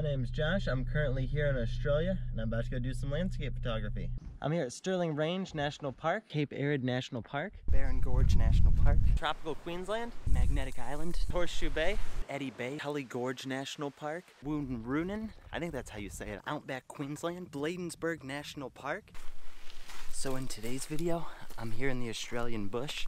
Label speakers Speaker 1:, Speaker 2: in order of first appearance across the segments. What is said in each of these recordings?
Speaker 1: My name's Josh. I'm currently here in Australia and I'm about to go do some landscape photography. I'm here at Stirling Range National Park, Cape Arid National Park, Barron Gorge National Park, Tropical Queensland,
Speaker 2: Magnetic Island,
Speaker 1: Horseshoe Bay,
Speaker 2: Eddy Bay, Tully Gorge National Park, Woonrunen, I think that's how you say it, Outback Queensland, Bladensburg National Park. So in today's video, I'm here in the Australian bush.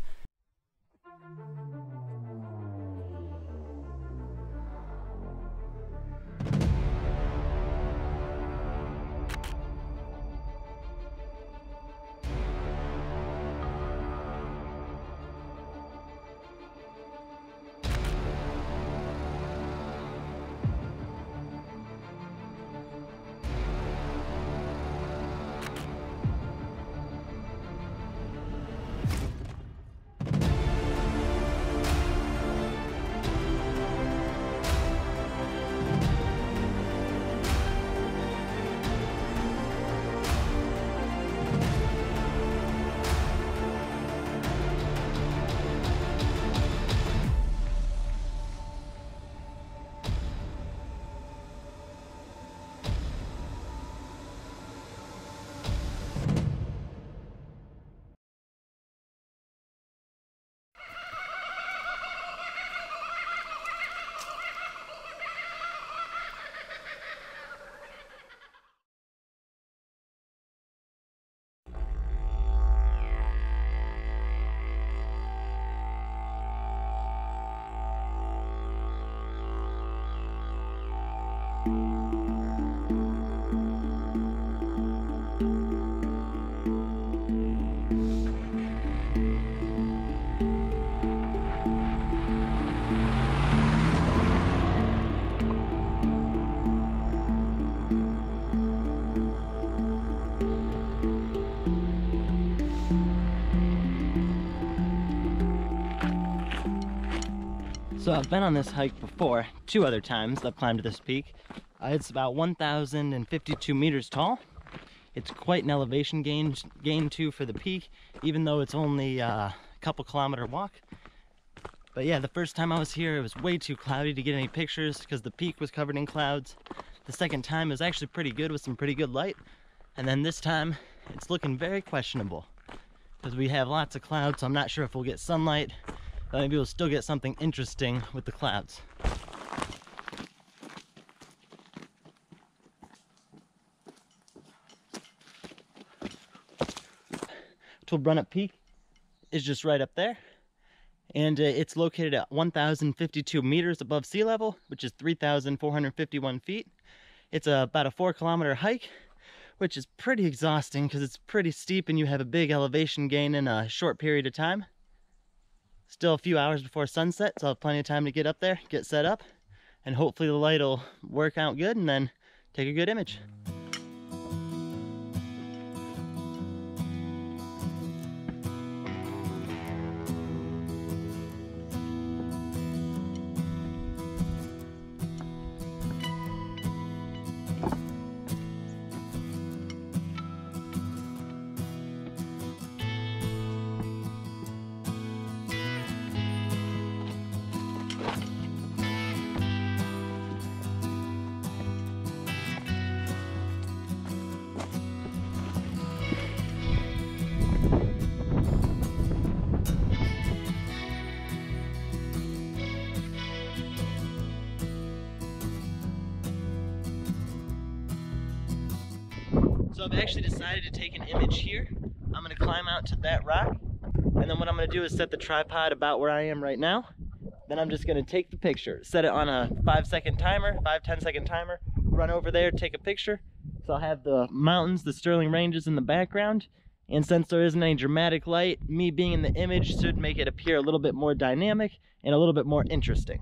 Speaker 1: So I've been on this hike before, 2 other times I've climbed this peak. It's about 1,052 meters tall. It's quite an elevation gain too for the peak, even though it's only a couple kilometer walk. But yeah, the first time I was here, it was way too cloudy to get any pictures because the peak was covered in clouds. The second time it was actually pretty good with some pretty good light. And then this time, it's looking very questionable because we have lots of clouds, so I'm not sure if we'll get sunlight. But maybe we'll still get something interesting with the clouds. Tulbrunup Peak is just right up there, and it's located at 1,052 meters above sea level, which is 3,451 feet. It's about a 4-kilometer hike, which is pretty exhausting because it's pretty steep and you have a big elevation gain in a short period of time. Still a few hours before sunset, so I'll have plenty of time to get up there, get set up, and hopefully the light will work out good and then take a good image. So I've actually decided to take an image here. I'm gonna climb out to that rock, and then what I'm gonna do is set the tripod about where I am right now. Then I'm just gonna take the picture, set it on a 5-10 second timer, run over there, take a picture. So I'll have the mountains, the Stirling Ranges in the background, and since there isn't any dramatic light, me being in the image should make it appear a little bit more dynamic and a little bit more interesting.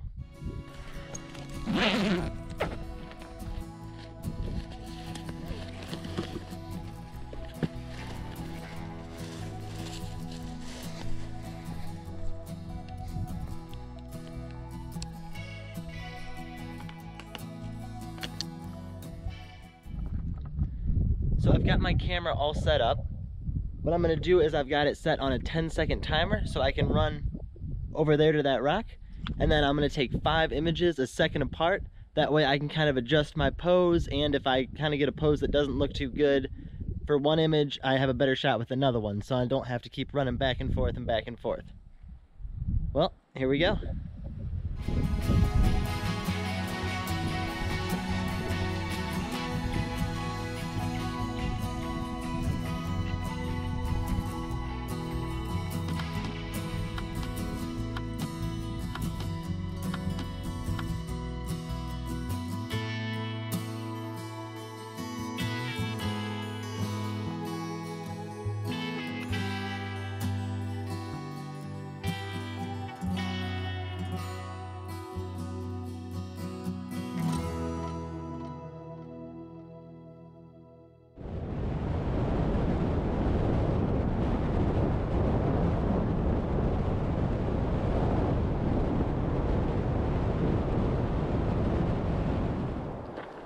Speaker 1: So I've got my camera all set up. What I'm gonna do is I've got it set on a 10-second timer so I can run over there to that rock. And then I'm gonna take 5 images a second apart That way I can kind of adjust my pose, and if I kind of get a pose that doesn't look too good for one image, I have a better shot with another one, so I don't have to keep running back and forth and back and forth. Well, here we go.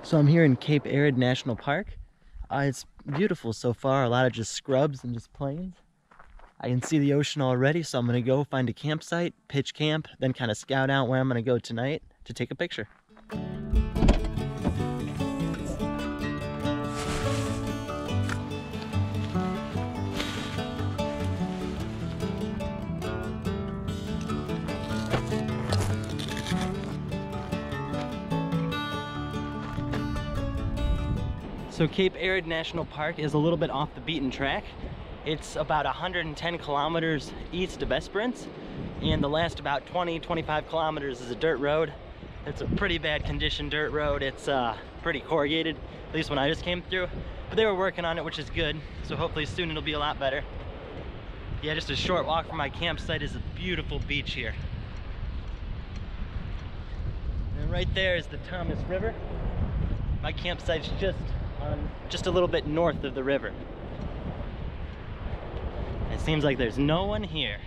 Speaker 1: So I'm here in Cape Arid National Park. It's beautiful so far, a lot of just scrubs and just plains. I can see the ocean already, so I'm gonna go find a campsite, pitch camp, then kind of scout out where I'm gonna go tonight to take a picture. So Cape Arid National Park is a little bit off the beaten track. It's about 110 kilometers east of Esperance, and the last about 20-25 kilometers is a dirt road. It's a pretty bad condition dirt road. It's pretty corrugated, at least when I just came through. But they were working on it, which is good, so hopefully soon it'll be a lot better. Yeah, just a short walk from my campsite is a beautiful beach here. And right there is the Thomas River. My campsite's just a little bit north of the river. It seems like there's no one here.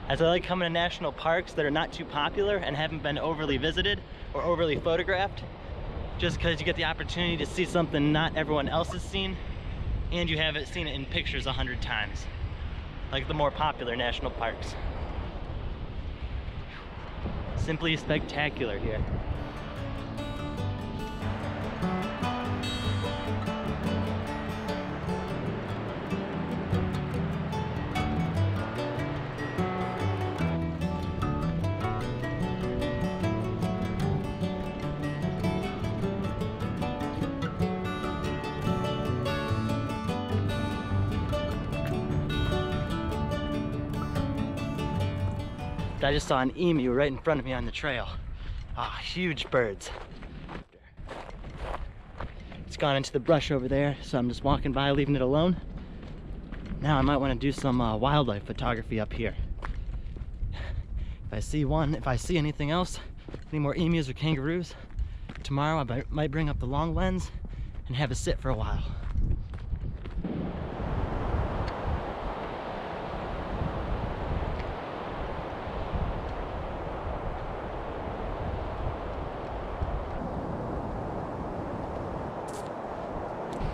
Speaker 1: As I like coming to national parks that are not too popular and haven't been overly visited or overly photographed, just because you get the opportunity to see something not everyone else has seen, and you haven't seen it in pictures 100 times, like the more popular national parks. Simply spectacular here. I just saw an emu right in front of me on the trail. Ah, huge birds. It's gone into the brush over there, so I'm just walking by, leaving it alone. Now I might want to do some wildlife photography up here. If I see anything else, any more emus or kangaroos, tomorrow I might bring up the long lens and have a sit for a while.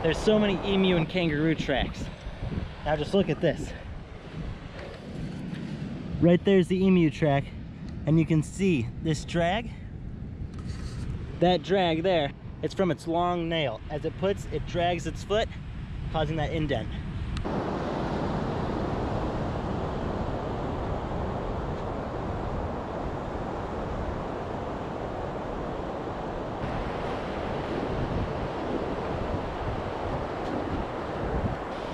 Speaker 1: There's so many emu and kangaroo tracks. Now just look at this. Right there's the emu track, and you can see this drag. That drag there, it's from its long nail. As it puts, it drags its foot, causing that indent.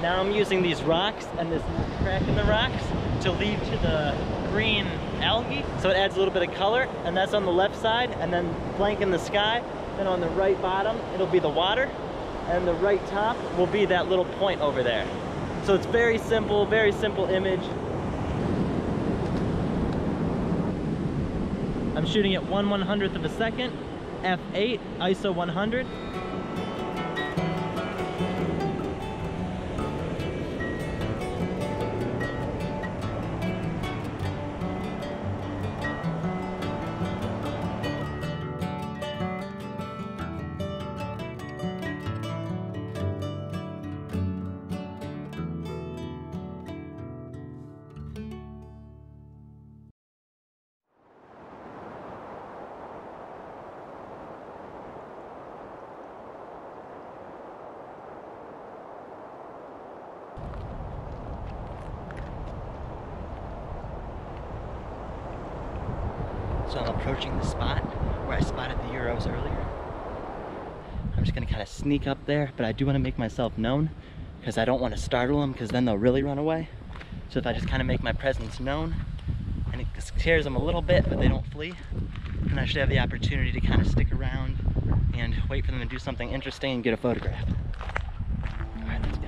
Speaker 1: Now I'm using these rocks and this crack in the rocks to lead to the green algae, so it adds a little bit of color, and that's on the left side, and then blank in the sky. Then on the right bottom it'll be the water, and the right top will be that little point over there. So it's very simple image. I'm shooting at 1/100th of a second, f8, ISO 100. So I'm approaching the spot where I spotted the Euros earlier. I'm just gonna kind of sneak up there, but I do want to make myself known because I don't want to startle them, because then they'll really run away. So if I just kind of make my presence known and it scares them a little bit, but they don't flee, then I should have the opportunity to kind of stick around and wait for them to do something interesting and get a photograph. All right, let's go.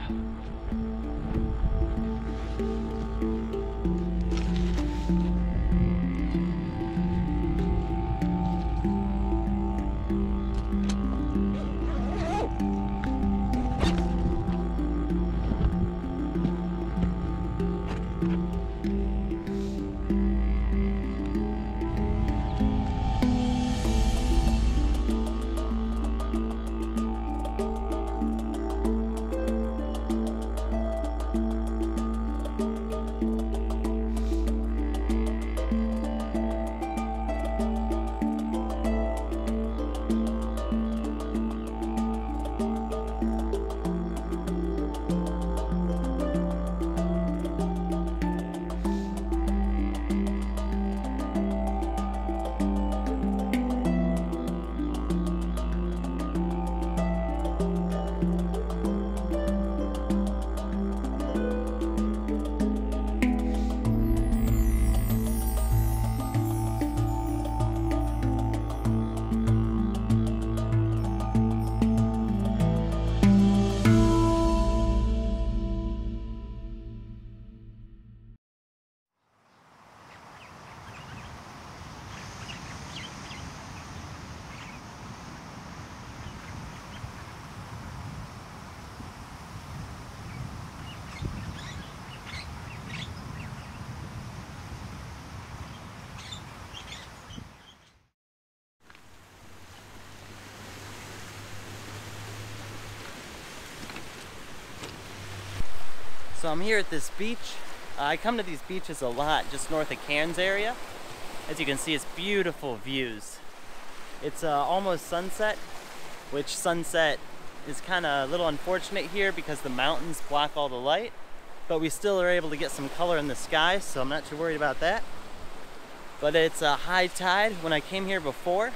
Speaker 1: So I'm here at this beach. I come to these beaches a lot, just north of Cairns area. As you can see, it's beautiful views. It's almost sunset, which sunset is kind of a little unfortunate here because the mountains block all the light, but we still are able to get some color in the sky, so I'm not too worried about that. But it's a high tide. When I came here before,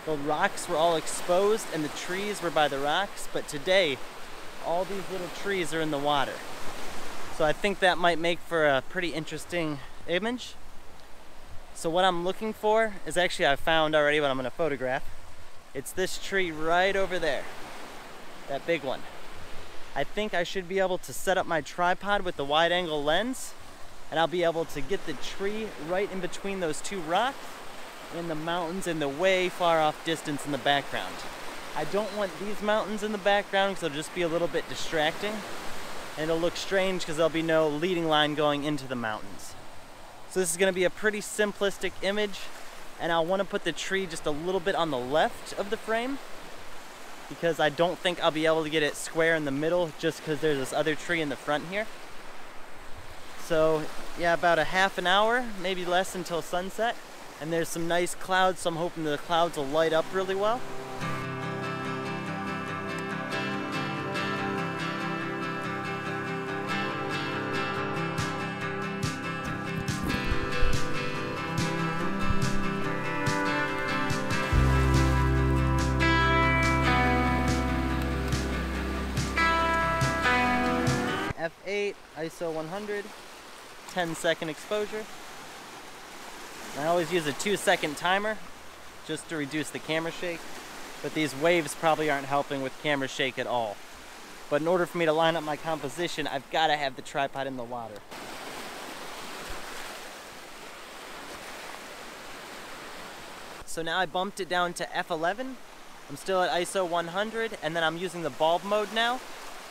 Speaker 1: the rocks were all exposed and the trees were by the rocks, but today, all these little trees are in the water. So I think that might make for a pretty interesting image. So what I'm looking for is actually I found already what I'm going to photograph. It's this tree right over there, that big one. I think I should be able to set up my tripod with the wide angle lens, and I'll be able to get the tree right in between those two rocks and the mountains in the way far off distance in the background. I don't want these mountains in the background because it'll just be a little bit distracting. And it'll look strange because there'll be no leading line going into the mountains. So this is going to be a pretty simplistic image, and I want to put the tree just a little bit on the left of the frame because I don't think I'll be able to get it square in the middle just because there's this other tree in the front here. So yeah, about a half an hour, maybe less, until sunset, and there's some nice clouds, so I'm hoping the clouds will light up really well. F8, ISO 100, 10-second exposure. I always use a 2-second timer just to reduce the camera shake, but these waves probably aren't helping with camera shake at all. But in order for me to line up my composition, I've got to have the tripod in the water. So now I bumped it down to F11. I'm still at ISO 100, and then I'm using the bulb mode now.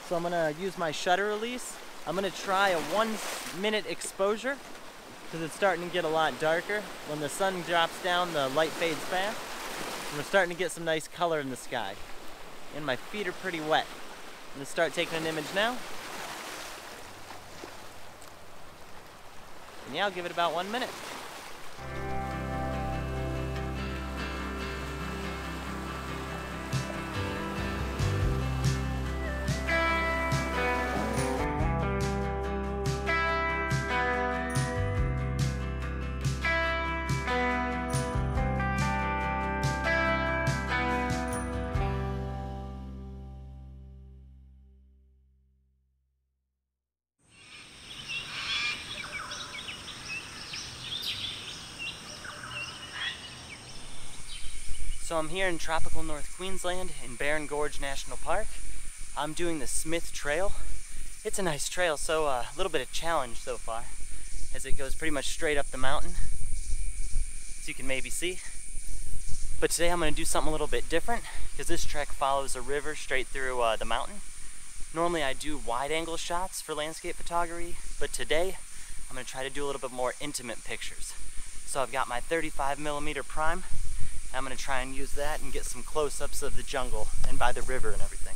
Speaker 1: So I'm gonna use my shutter release. I'm gonna try a 1-minute exposure because it's starting to get a lot darker. When the sun drops down, the light fades fast. And we're starting to get some nice color in the sky. And my feet are pretty wet. I'm gonna start taking an image now. And yeah, I'll give it about 1 minute.
Speaker 2: So I'm here in tropical North Queensland in Barron Gorge National Park. I'm doing the Smith Trail. It's a nice trail, so a little bit of challenge so far, as it goes pretty much straight up the mountain, as you can maybe see. But today I'm going to do something a little bit different, because this trek follows a river straight through the mountain. Normally I do wide-angle shots for landscape photography, but today I'm going to try to do a little bit more intimate pictures. So I've got my 35mm prime. I'm going to try and use that and get some close-ups of the jungle and by the river and everything.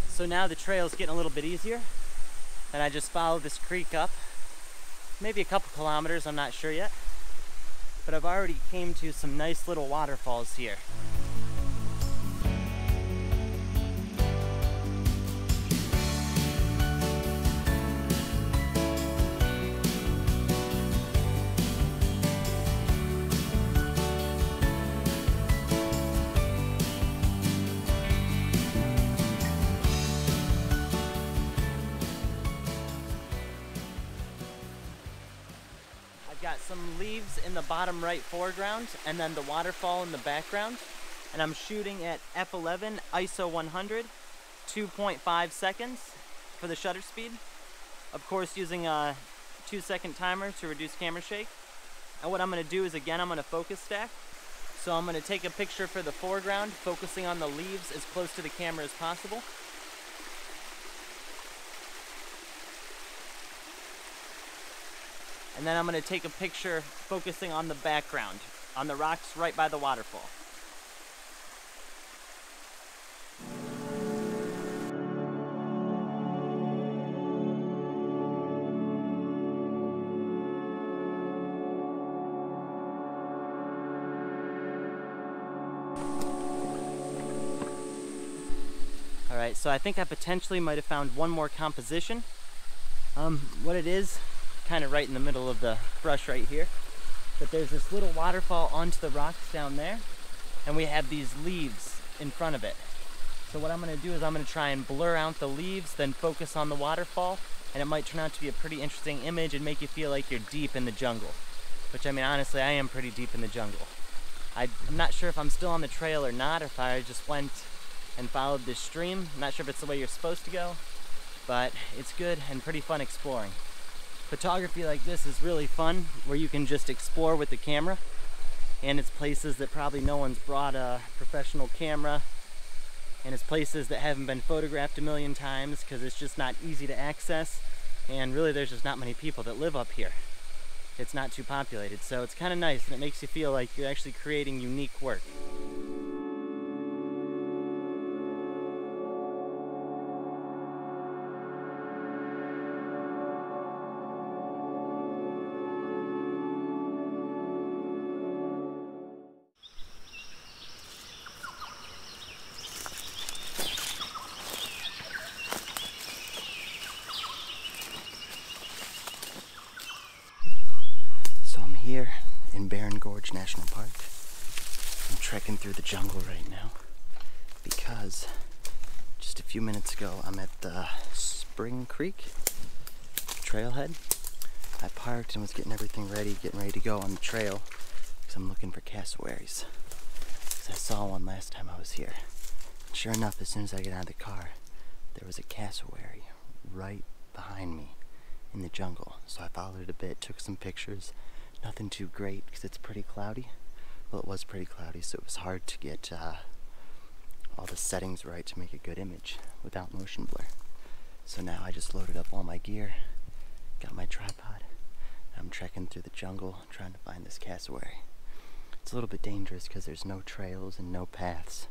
Speaker 2: So now the trail's getting a little bit easier, and I just follow this creek up, maybe a couple kilometers, I'm not sure yet, but I've already came to some nice little waterfalls here. Got some leaves in the bottom right foreground and then the waterfall in the background, and I'm shooting at f11 ISO 100 2.5 seconds for the shutter speed, of course using a 2-second timer to reduce camera shake. And what I'm going to do is, again, I'm going to focus stack. So I'm going to take a picture for the foreground, focusing on the leaves as close to the camera as possible. And then I'm going to take a picture focusing on the background, on the rocks right by the waterfall. Alright, so I think I potentially might have found one more composition. What it is, kind of right in the middle of the brush right here, but there's this little waterfall onto the rocks down there, and we have these leaves in front of it. So what I'm going to do is I'm going to try and blur out the leaves, then focus on the waterfall, and it might turn out to be a pretty interesting image and make you feel like you're deep in the jungle. Which, I mean, honestly, I am pretty deep in the jungle. I'm not sure if I'm still on the trail or not, or if I just went and followed this stream. I'm not sure if it's the way you're supposed to go, but it's good and pretty fun exploring. Photography like this is really fun, where you can just explore with the camera, and it's places that probably no one's brought a professional camera, and it's places that haven't been photographed a million times because it's just not easy to access, and really there's just not many people that live up here. It's not too populated, so it's kind of nice, and it makes you feel like you're actually creating unique work. Here in Barron Gorge National Park. I'm trekking through the jungle right now because just a few minutes ago I'm at the Spring Creek trailhead. I parked and was getting everything ready, getting ready to go on the trail because I'm looking for cassowaries. Because I saw one last time I was here. And sure enough, as soon as I get out of the car, there was a cassowary right behind me in the jungle. So I followed it a bit, took some pictures. Nothing too great because it's pretty cloudy. Well, it was pretty cloudy, so it was hard to get all the settings right to make a good image without motion blur. So now I just loaded up all my gear, got my tripod, and I'm trekking through the jungle trying to find this cassowary. It's a little bit dangerous because there's no trails and no paths,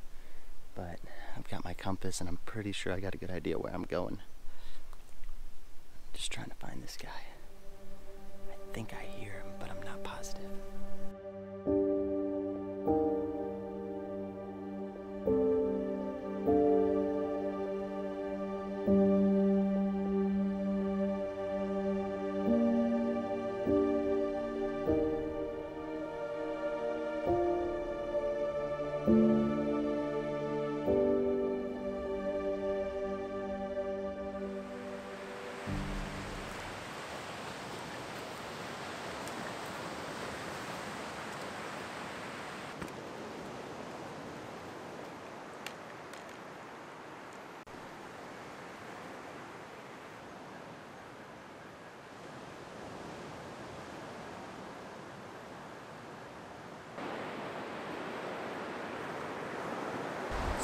Speaker 2: but I've got my compass and I'm pretty sure I got a good idea where I'm going. Just trying to find this guy. I think I hear him, but I'm not positive.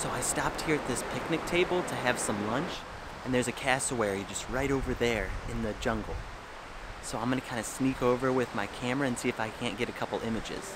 Speaker 2: So I stopped here at this picnic table to have some lunch, and there's a cassowary just right over there in the jungle. So I'm gonna kind of sneak over with my camera and see if I can't get a couple images.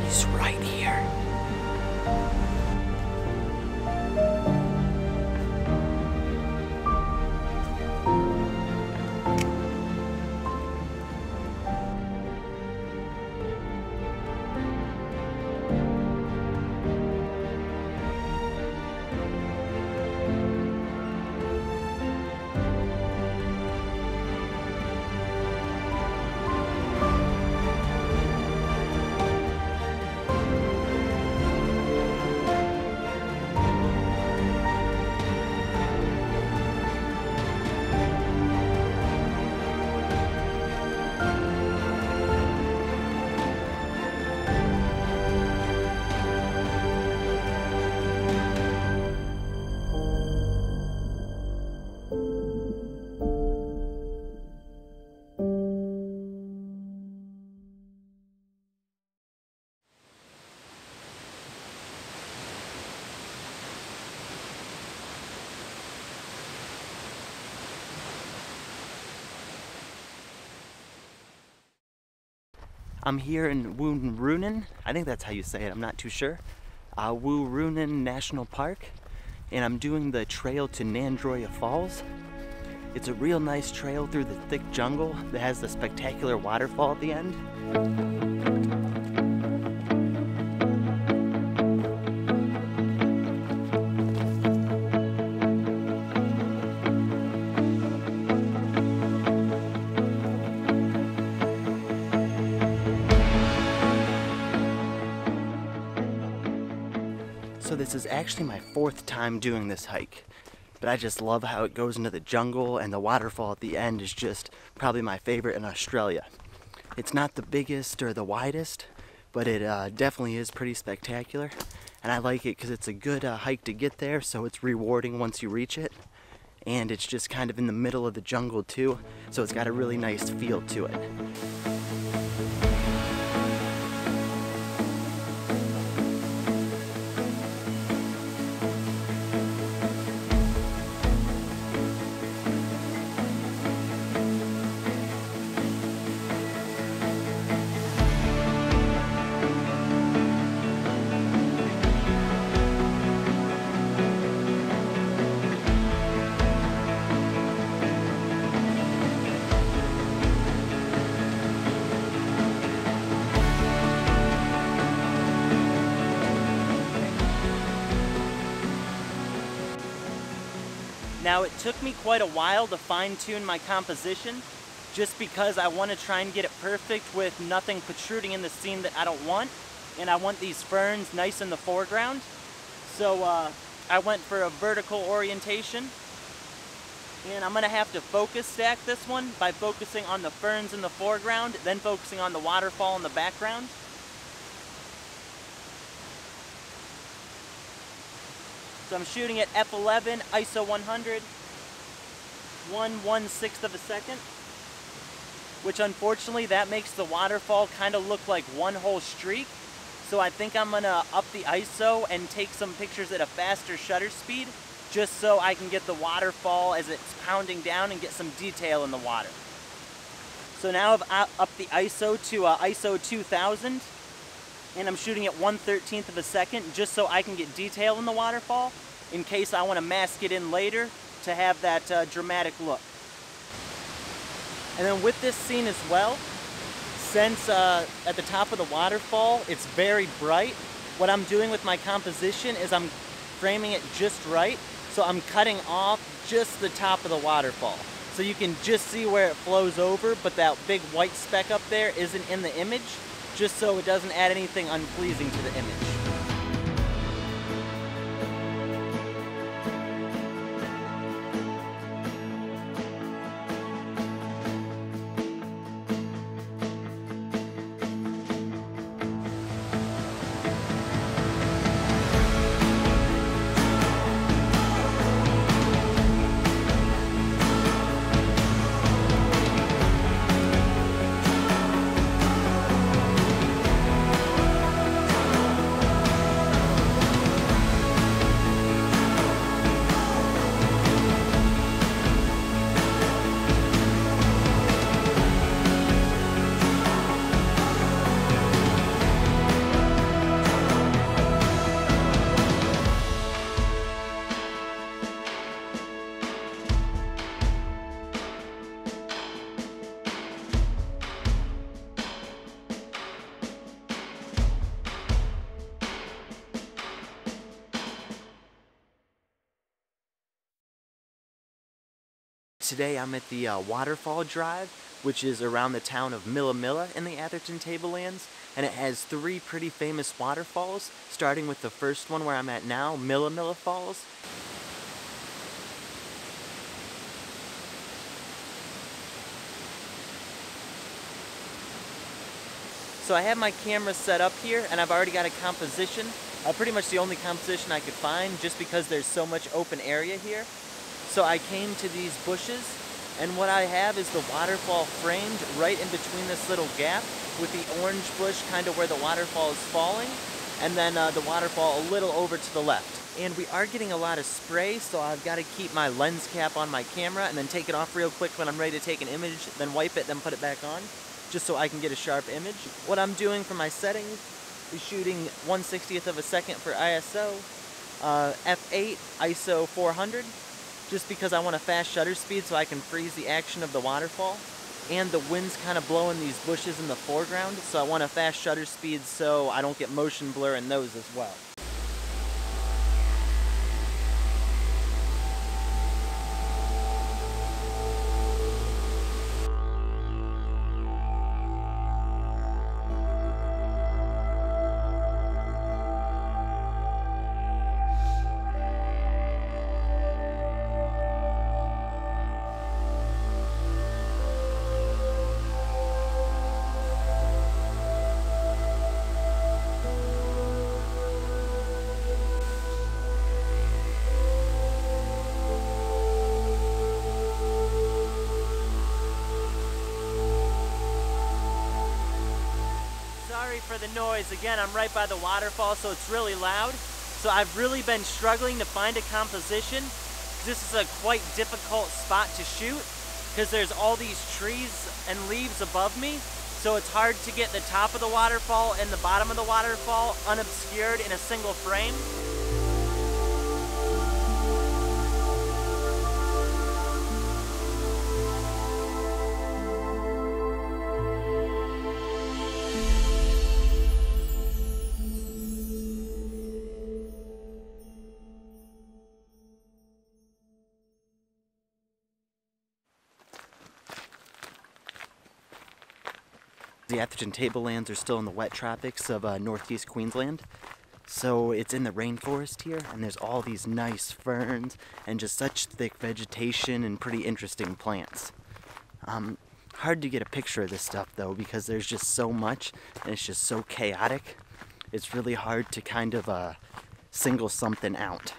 Speaker 2: He's right here. I'm here in Woonrunen. I think that's how you say it, I'm not too sure. Woonrunen National Park, and I'm doing the trail to Nandroya Falls. It's a real nice trail through the thick jungle that has the spectacular waterfall at the end. So this is actually my 4th time doing this hike, but I just love how it goes into the jungle, and the waterfall at the end is just probably my favorite in Australia. It's not the biggest or the widest, but it definitely is pretty spectacular, and I like it because it's a good hike to get there, so it's rewarding once you reach it, and it's just kind of in the middle of the jungle too, so it's got a really nice feel to it. Now it took me quite a while to fine-tune my composition, just because I want to try and get it perfect with nothing protruding in the scene that I don't want, and I want these ferns nice in the foreground. So I went for a vertical orientation, and I'm going to have to focus stack this one by focusing on the ferns in the foreground, then focusing on the waterfall in the background. So I'm shooting at f11, ISO 100, 1/1/6 of a second, which unfortunately that makes the waterfall kind of look like one whole streak. So I think I'm gonna up the ISO and take some pictures at a faster shutter speed, just so I can get the waterfall as it's pounding down and get some detail in the water. So now I've upped the ISO to ISO 2000. And I'm shooting at 1/13 of a second just so I can get detail in the waterfall in case I want to mask it in later to have that dramatic look. And then with this scene as well, since at the top of the waterfall it's very bright, what I'm doing with my composition is I'm framing it just right So I'm cutting off just the top of the waterfall. So you can just see where it flows over, but that big white speck up there isn't in the image, just so it doesn't add anything unpleasing to the image. Today I'm at the Waterfall Drive, which is around the town of Milla in the Atherton Tablelands, and it has 3 pretty famous waterfalls, starting with the first one where I'm at now, Milla Falls. So I have my camera set up here, and I've already got a composition, pretty much the only composition I could find, just because there's so much open area here. So I came to these bushes, and what I have is the waterfall framed right in between this little gap, with the orange bush kind of where the waterfall is falling, and then the waterfall a little over to the left. And we are getting a lot of spray, so I've got to keep my lens cap on my camera and then take it off real quick when I'm ready to take an image, then wipe it, then put it back on, just so I can get a sharp image. What I'm doing for my settings is shooting 1/60th of a second for ISO, f8, ISO 400, just because I want a fast shutter speed so I can freeze the action of the waterfall. And the wind's kind of blowing these bushes in the foreground, so I want a fast shutter speed so I don't get motion blur in those as well. Sorry for the noise. Again, I'm right by the waterfall, so it's really loud. So I've really been struggling to find a composition. This is a quite difficult spot to shoot because there's all these trees and leaves above me. So it's hard to get the top of the waterfall and the bottom of the waterfall unobscured in a single frame. The Atherton Tablelands are still in the wet tropics of northeast Queensland. So it's in the rainforest here, and there's all these nice ferns and just such thick vegetation and pretty interesting plants. Hard to get a picture of this stuff though, because there's just so much and it's just so chaotic. It's really hard to kind of single something out.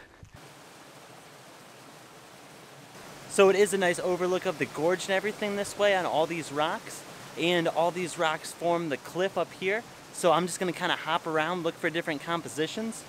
Speaker 2: So it is a nice overlook of the gorge and everything this way on all these rocks. And all these rocks form the cliff up here. So I'm just gonna kind of hop around, look for different compositions.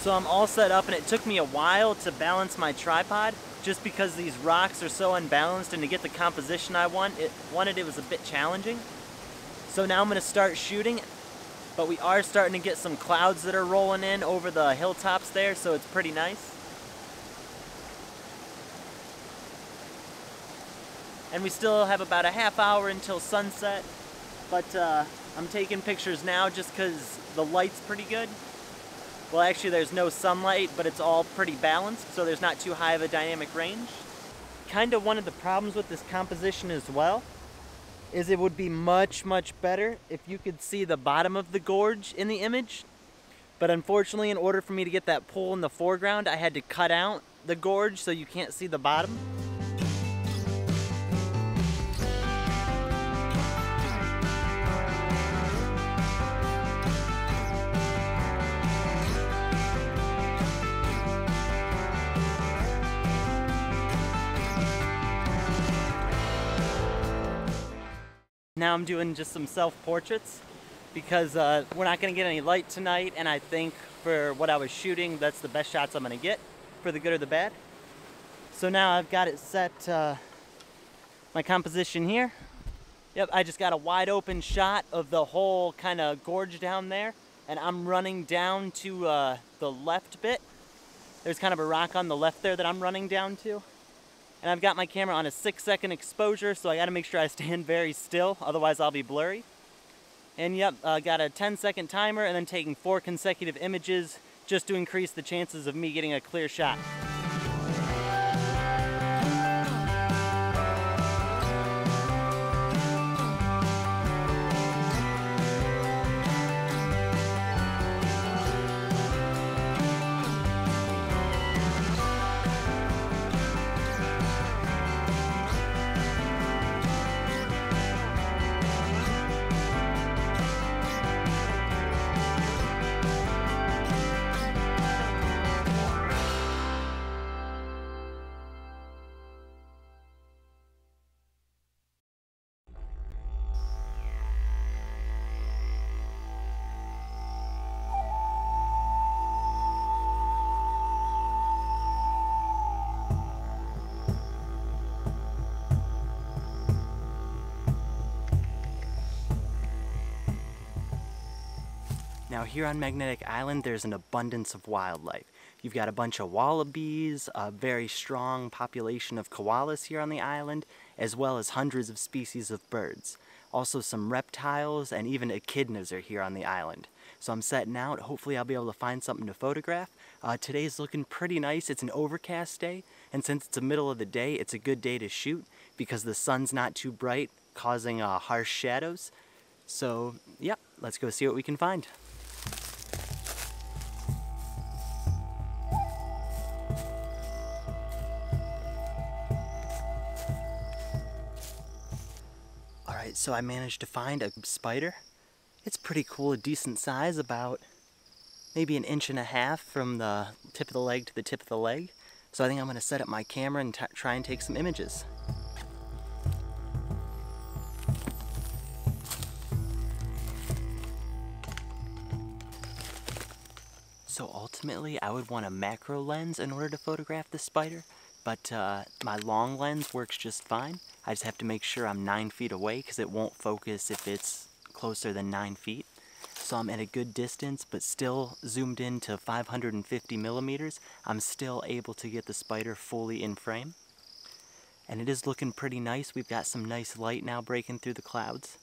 Speaker 1: So I'm all set up, and it took me a while to balance my tripod just because these rocks are so unbalanced, and to get the composition I wanted, it was a bit challenging. So now I'm gonna start shooting, but we are starting to get some clouds that are rolling in over the hilltops there, so it's pretty nice. And we still have about a half hour until sunset, but I'm taking pictures now just because the light's pretty good. Well, actually there's no sunlight, but it's all pretty balanced, so there's not too high of a dynamic range. Kind of one of the problems with this composition as well is it would be much, much better if you could see the bottom of the gorge in the image. But unfortunately, in order for me to get that pool in the foreground, I had to cut out the gorge so you can't see the bottom. Now I'm doing just some self-portraits because we're not going to get any light tonight, and I think for what I was shooting, that's the best shots I'm going to get, for the good or the bad. So now I've got it set, my composition here. Yep, I just got a wide open shot of the whole kind of gorge down there, and I'm running down to the left bit. There's kind of a rock on the left there that I'm running down to. And I've got my camera on a 6-second exposure, so I gotta make sure I stand very still, otherwise I'll be blurry. And yep, got a 10-second timer, and then taking 4 consecutive images just to increase the chances of me getting a clear shot. Now here on Magnetic Island, there's an abundance of wildlife. You've got a bunch of wallabies, a very strong population of koalas here on the island, as well as hundreds of species of birds. Also some reptiles and even echidnas are here on the island. So I'm setting out. Hopefully I'll be able to find something to photograph. Today's looking pretty nice. It's an overcast day, and since it's the middle of the day, it's a good day to shoot because the sun's not too bright, causing harsh shadows. So yeah, let's go see what we can find. Alright, so I managed to find a spider. It's pretty cool, a decent size, about maybe 1.5 inches from the tip of the leg to the tip of the leg. So I think I'm going to set up my camera and try and take some images. So ultimately I would want a macro lens in order to photograph the spider, but my long lens works just fine. I just have to make sure I'm 9 feet away because it won't focus if it's closer than 9 feet. So I'm at a good distance, but still zoomed in to 550 millimeters. I'm still able to get the spider fully in frame. And it is looking pretty nice. We've got some nice light now breaking through the clouds.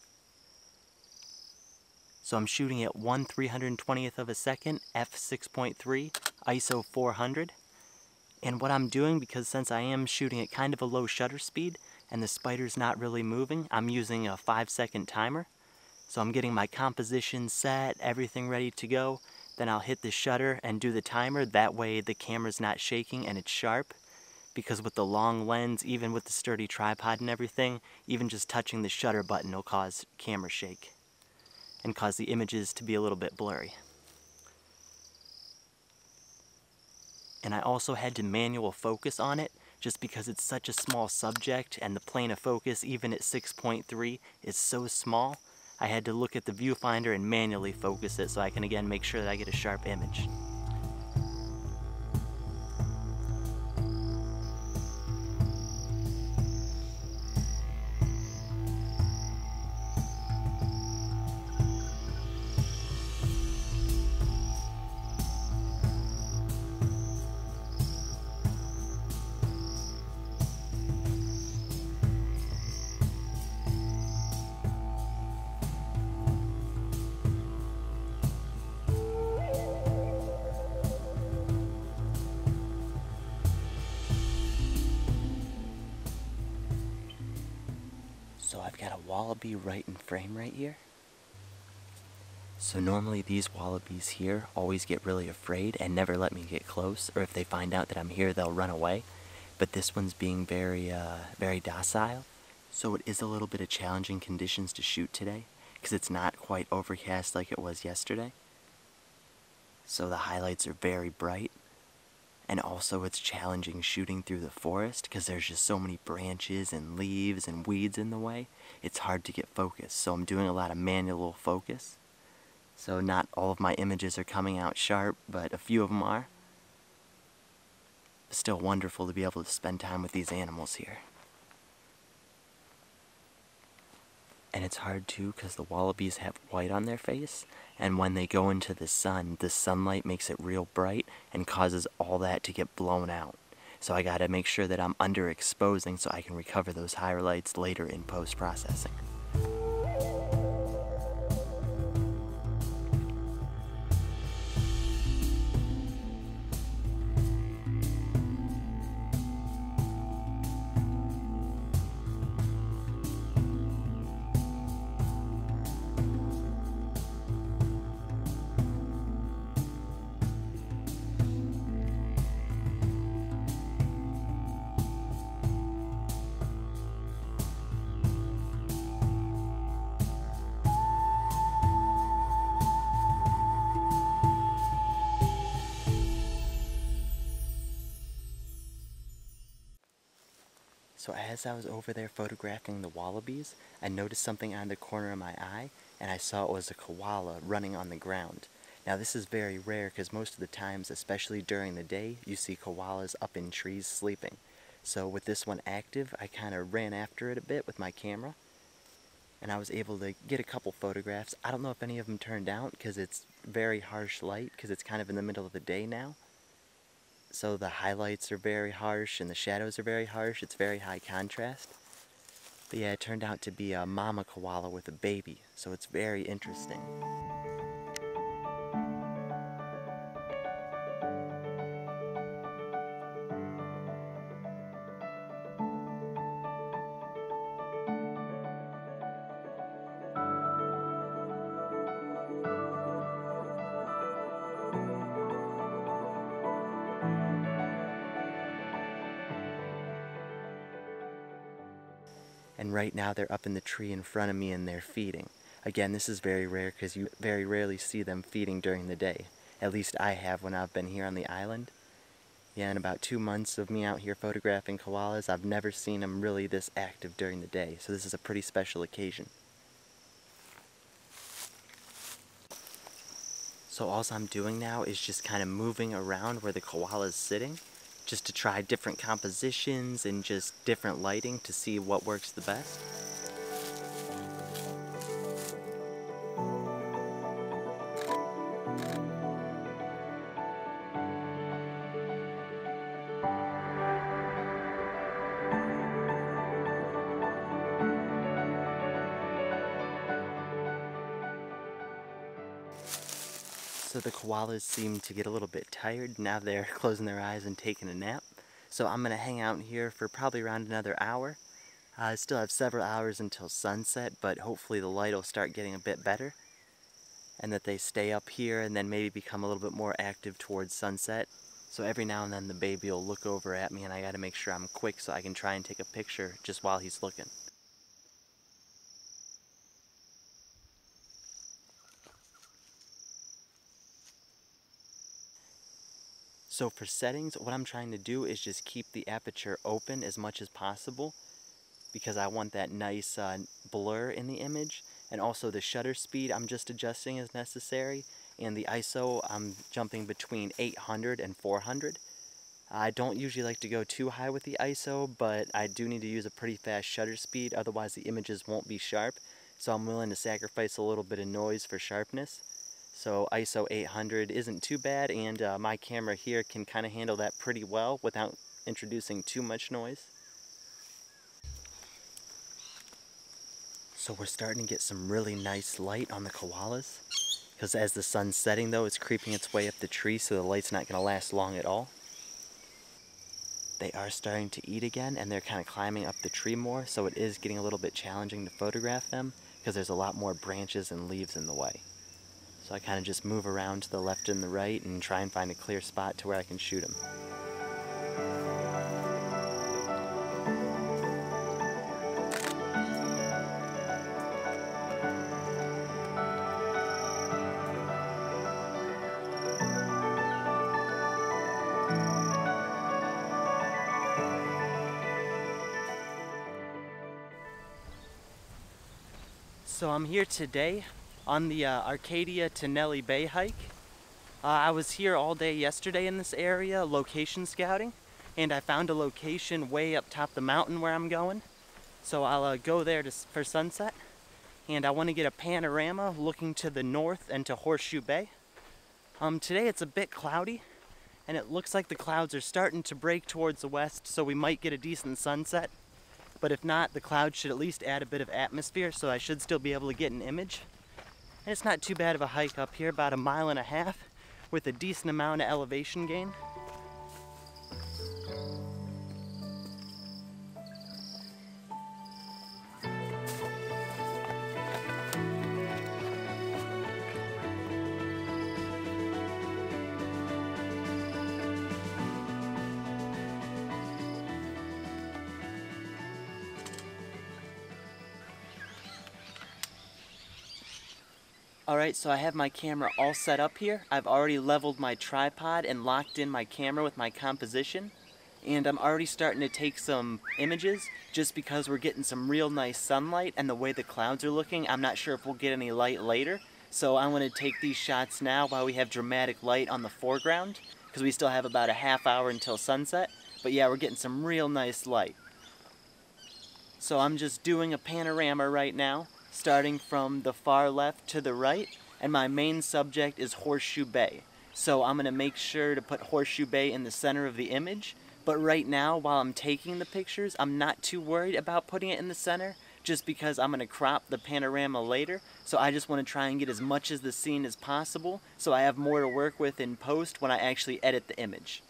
Speaker 1: So I'm shooting at 1/320th of a second, f6.3, ISO 400. And what I'm doing, because since I am shooting at kind of a low shutter speed and the spider's not really moving, I'm using a 5-second timer. So I'm getting my composition set, everything ready to go. Then I'll hit the shutter and do the timer. That way the camera's not shaking and it's sharp. Because with the long lens, even with the sturdy tripod and everything, even just touching the shutter button will cause camera shake and cause the images to be a little bit blurry. And I also had to manual focus on it just because it's such a small subject and the plane of focus, even at 6.3, is so small. I had to look at the viewfinder and manually focus it so I can again make sure that I get a sharp image.
Speaker 2: So I've got a wallaby right in frame right here. So normally these wallabies here always get really afraid and never let me get close, or if they find out that I'm here, they'll run away. But this one's being very docile. So it is a little bit of challenging conditions to shoot today, because it's not quite overcast like it was yesterday. So the highlights are very bright. And also it's challenging shooting through the forest because there's just so many branches and leaves and weeds in the way. It's hard to get focused, so I'm doing a lot of manual focus. So not all of my images are coming out sharp, but a few of them are. Still wonderful to be able to spend time with these animals here. And it's hard too because the wallabies have white on their face, and when they go into the sunlight makes it real bright and causes all that to get blown out. So I gotta make sure that I'm underexposing so I can recover those highlights later in post-processing. So as I was over there photographing the wallabies, I noticed something on the corner of my eye, and I saw it was a koala running on the ground. Now this is very rare because most of the times, especially during the day, you see koalas up in trees sleeping. So with this one active, I kind of ran after it a bit with my camera, and I was able to get a couple photographs. I don't know if any of them turned out because it's very harsh light because it's kind of in the middle of the day now. So the highlights are very harsh and the shadows are very harsh. It's very high contrast. But yeah, it turned out to be a mama koala with a baby, so it's very interesting. And right now they're up in the tree in front of me and they're feeding. Again, this is very rare because you very rarely see them feeding during the day. At least I have when I've been here on the island. Yeah, in about 2 months of me out here photographing koalas, I've never seen them really this active during the day. So this is a pretty special occasion. So all I'm doing now is just kind of moving around where the koala is sitting, just to try different compositions and just different lighting to see what works the best. So the koalas seem to get a little bit tired. Now they're closing their eyes and taking a nap. So I'm gonna hang out here for probably around another hour. I still have several hours until sunset, but hopefully the light will start getting a bit better. And that they stay up here and then maybe become a little bit more active towards sunset. So every now and then the baby will look over at me and I gotta make sure I'm quick so I can try and take a picture just while he's looking. So for settings, what I'm trying to do is just keep the aperture open as much as possible because I want that nice blur in the image. And also the shutter speed I'm just adjusting as necessary. And the ISO I'm jumping between 800 and 400. I don't usually like to go too high with the ISO, but I do need to use a pretty fast shutter speed, otherwise the images won't be sharp. So I'm willing to sacrifice a little bit of noise for sharpness. So ISO 800 isn't too bad, and my camera here can kind of handle that pretty well without introducing too much noise. So we're starting to get some really nice light on the koalas, because as the sun's setting though, it's creeping its way up the tree, so the light's not going to last long at all. they are starting to eat again, and they're kind of climbing up the tree more, so it is getting a little bit challenging to photograph them because there's a lot more branches and leaves in the way. So I kind of just move around to the left and the right and try and find a clear spot to where I can shoot them. So I'm here today on the Arcadia to Nelly Bay hike. I was here all day yesterday in this area, location scouting, and I found a location way up top the mountain where I'm going. So I'll go there for sunset, and I want to get a panorama looking to the north and to Horseshoe Bay. Today it's a bit cloudy, and it looks like the clouds are starting to break towards the west, so we might get a decent sunset. But if not, the clouds should at least add a bit of atmosphere, so I should still be able to get an image. And it's not too bad of a hike up here, about 1.5 miles, with a decent amount of elevation gain. Alright, so I have my camera all set up here. I've already leveled my tripod and locked in my camera with my composition. And I'm already starting to take some images just because we're getting some real nice sunlight, and the way the clouds are looking, I'm not sure if we'll get any light later. So I'm going to take these shots now while we have dramatic light on the foreground, because we still have about a half hour until sunset. But yeah, we're getting some real nice light. So I'm just doing a panorama right now, starting from the far left to the right, and my main subject is Horseshoe Bay. So I'm going to make sure to put Horseshoe Bay in the center of the image, but right now, while I'm taking the pictures, I'm not too worried about putting it in the center, just because I'm going to crop the panorama later, so I just want to try and get as much of the scene as possible, so I have more to work with in post when I actually edit the image.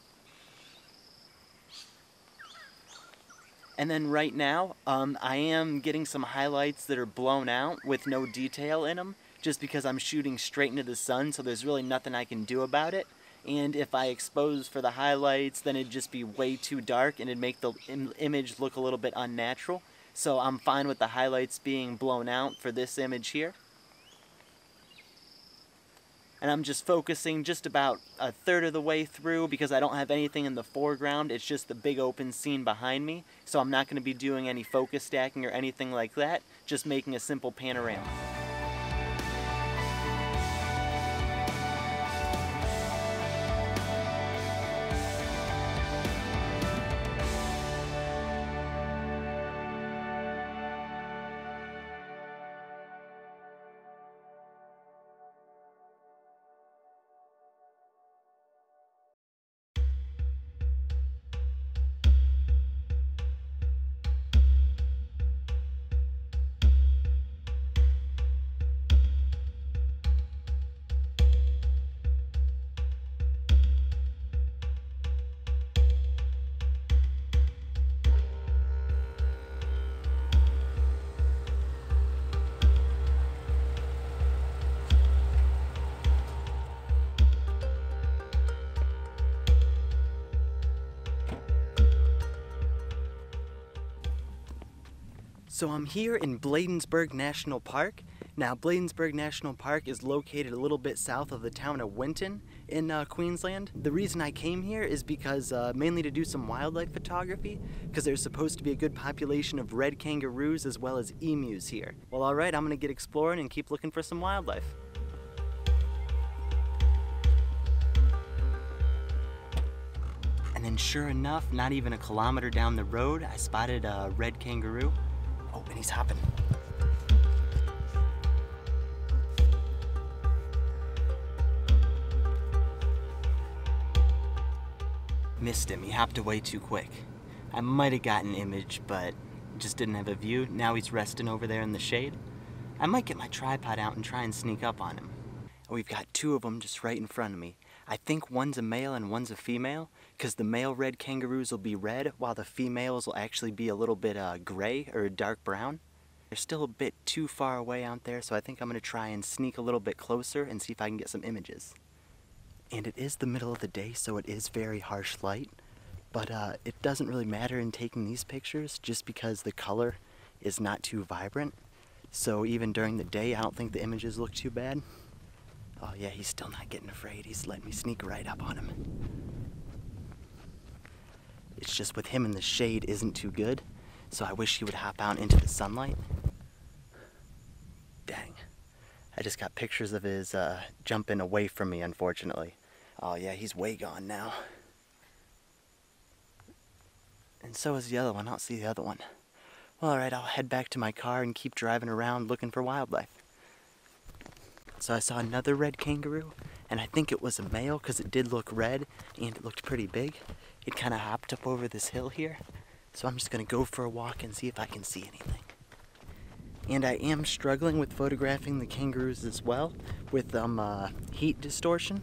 Speaker 2: And then right now, I am getting some highlights that are blown out with no detail in them, just because I'm shooting straight into the sun, so there's really nothing I can do about it. And if I expose for the highlights, then it'd just be way too dark and it'd make the image look a little bit unnatural. So I'm fine with the highlights being blown out for this image here. And I'm just focusing just about 1/3 of the way through because I don't have anything in the foreground. It's just the big open scene behind me. So I'm not going to be doing any focus stacking or anything like that, just making a simple panorama. So I'm here in Bladensburg National Park. Now, Bladensburg National Park is located a little bit south of the town of Winton in Queensland. The reason I came here is because mainly to do some wildlife photography, because there's supposed to be a good population of red kangaroos as well as emus here. Well, alright, I'm gonna get exploring and keep looking for some wildlife. And then sure enough, not even a kilometer down the road, I spotted a red kangaroo. Oh, and he's hopping. Missed him, he hopped away too quick. I might have gotten an image, but just didn't have a view. Now he's resting over there in the shade. I might get my tripod out and try and sneak up on him. We've got 2 of them just right in front of me. I think one's a male and one's a female, because the male red kangaroos will be red, while the females will actually be a little bit gray or dark brown. They're still a bit too far away out there, so I think I'm going to try and sneak a little bit closer and see if I can get some images. And it is the middle of the day, so it is very harsh light, but it doesn't really matter in taking these pictures just because the color is not too vibrant. So even during the day, I don't think the images look too bad. Oh yeah, he's still not getting afraid. He's letting me sneak right up on him. It's just with him in the shade isn't too good, so I wish he would hop out into the sunlight. Dang. I just got pictures of his jumping away from me, unfortunately. Oh yeah, he's way gone now. And so is the other one. I don't see the other one. Well, alright, I'll head back to my car and keep driving around looking for wildlife. So I saw another red kangaroo, and I think it was a male because it did look red and it looked pretty big. It kind of hopped up over this hill here. So I'm just going to go for a walk and see if I can see anything. And I am struggling with photographing the kangaroos as well with heat distortion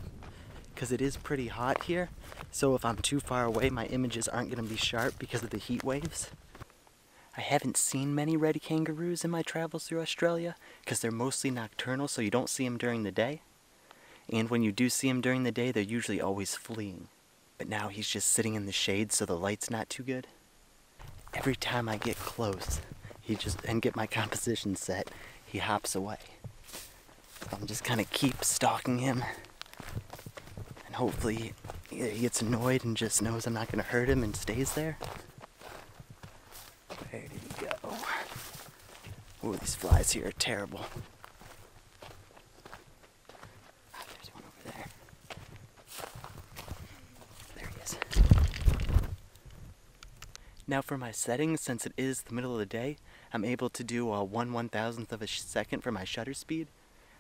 Speaker 2: because it is pretty hot here. So if I'm too far away, my images aren't going to be sharp because of the heat waves. I haven't seen many red kangaroos in my travels through Australia because they're mostly nocturnal, so you don't see them during the day. And when you do see them during the day, they're usually always fleeing. But now he's just sitting in the shade, so the light's not too good. Every time I get close, and get my composition set, he hops away. So I'm just kind of keep stalking him. And hopefully he gets annoyed and just knows I'm not going to hurt him and stays there. Where did he go? Oh, these flies here are terrible. Ah, there's one over there. There he is. Now for my settings, since it is the middle of the day, I'm able to do a 1/1000th of a second for my shutter speed.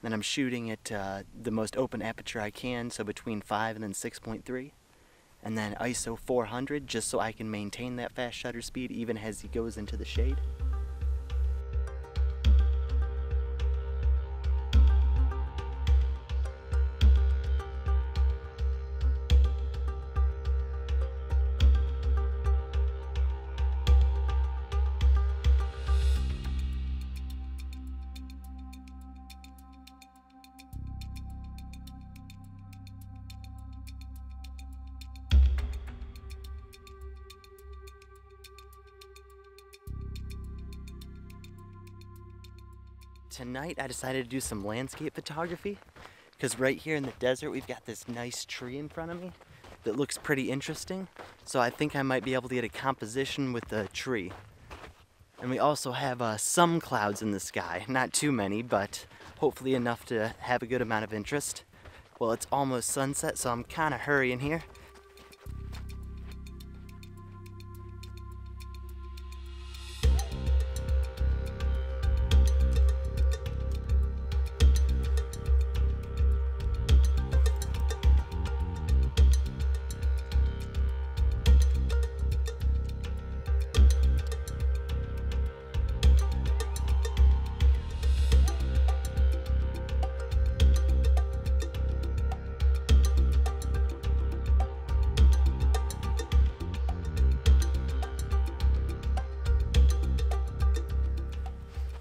Speaker 2: Then I'm shooting at the most open aperture I can, so between 5 and then 6.3. And then ISO 400 just so I can maintain that fast shutter speed even as he goes into the shade. Tonight I decided to do some landscape photography because right here in the desert we've got this nice tree in front of me that looks pretty interesting, so I think I might be able to get a composition with the tree. And we also have some clouds in the sky, not too many, but hopefully enough to have a good amount of interest. Well, it's almost sunset, so I'm kind of hurrying here.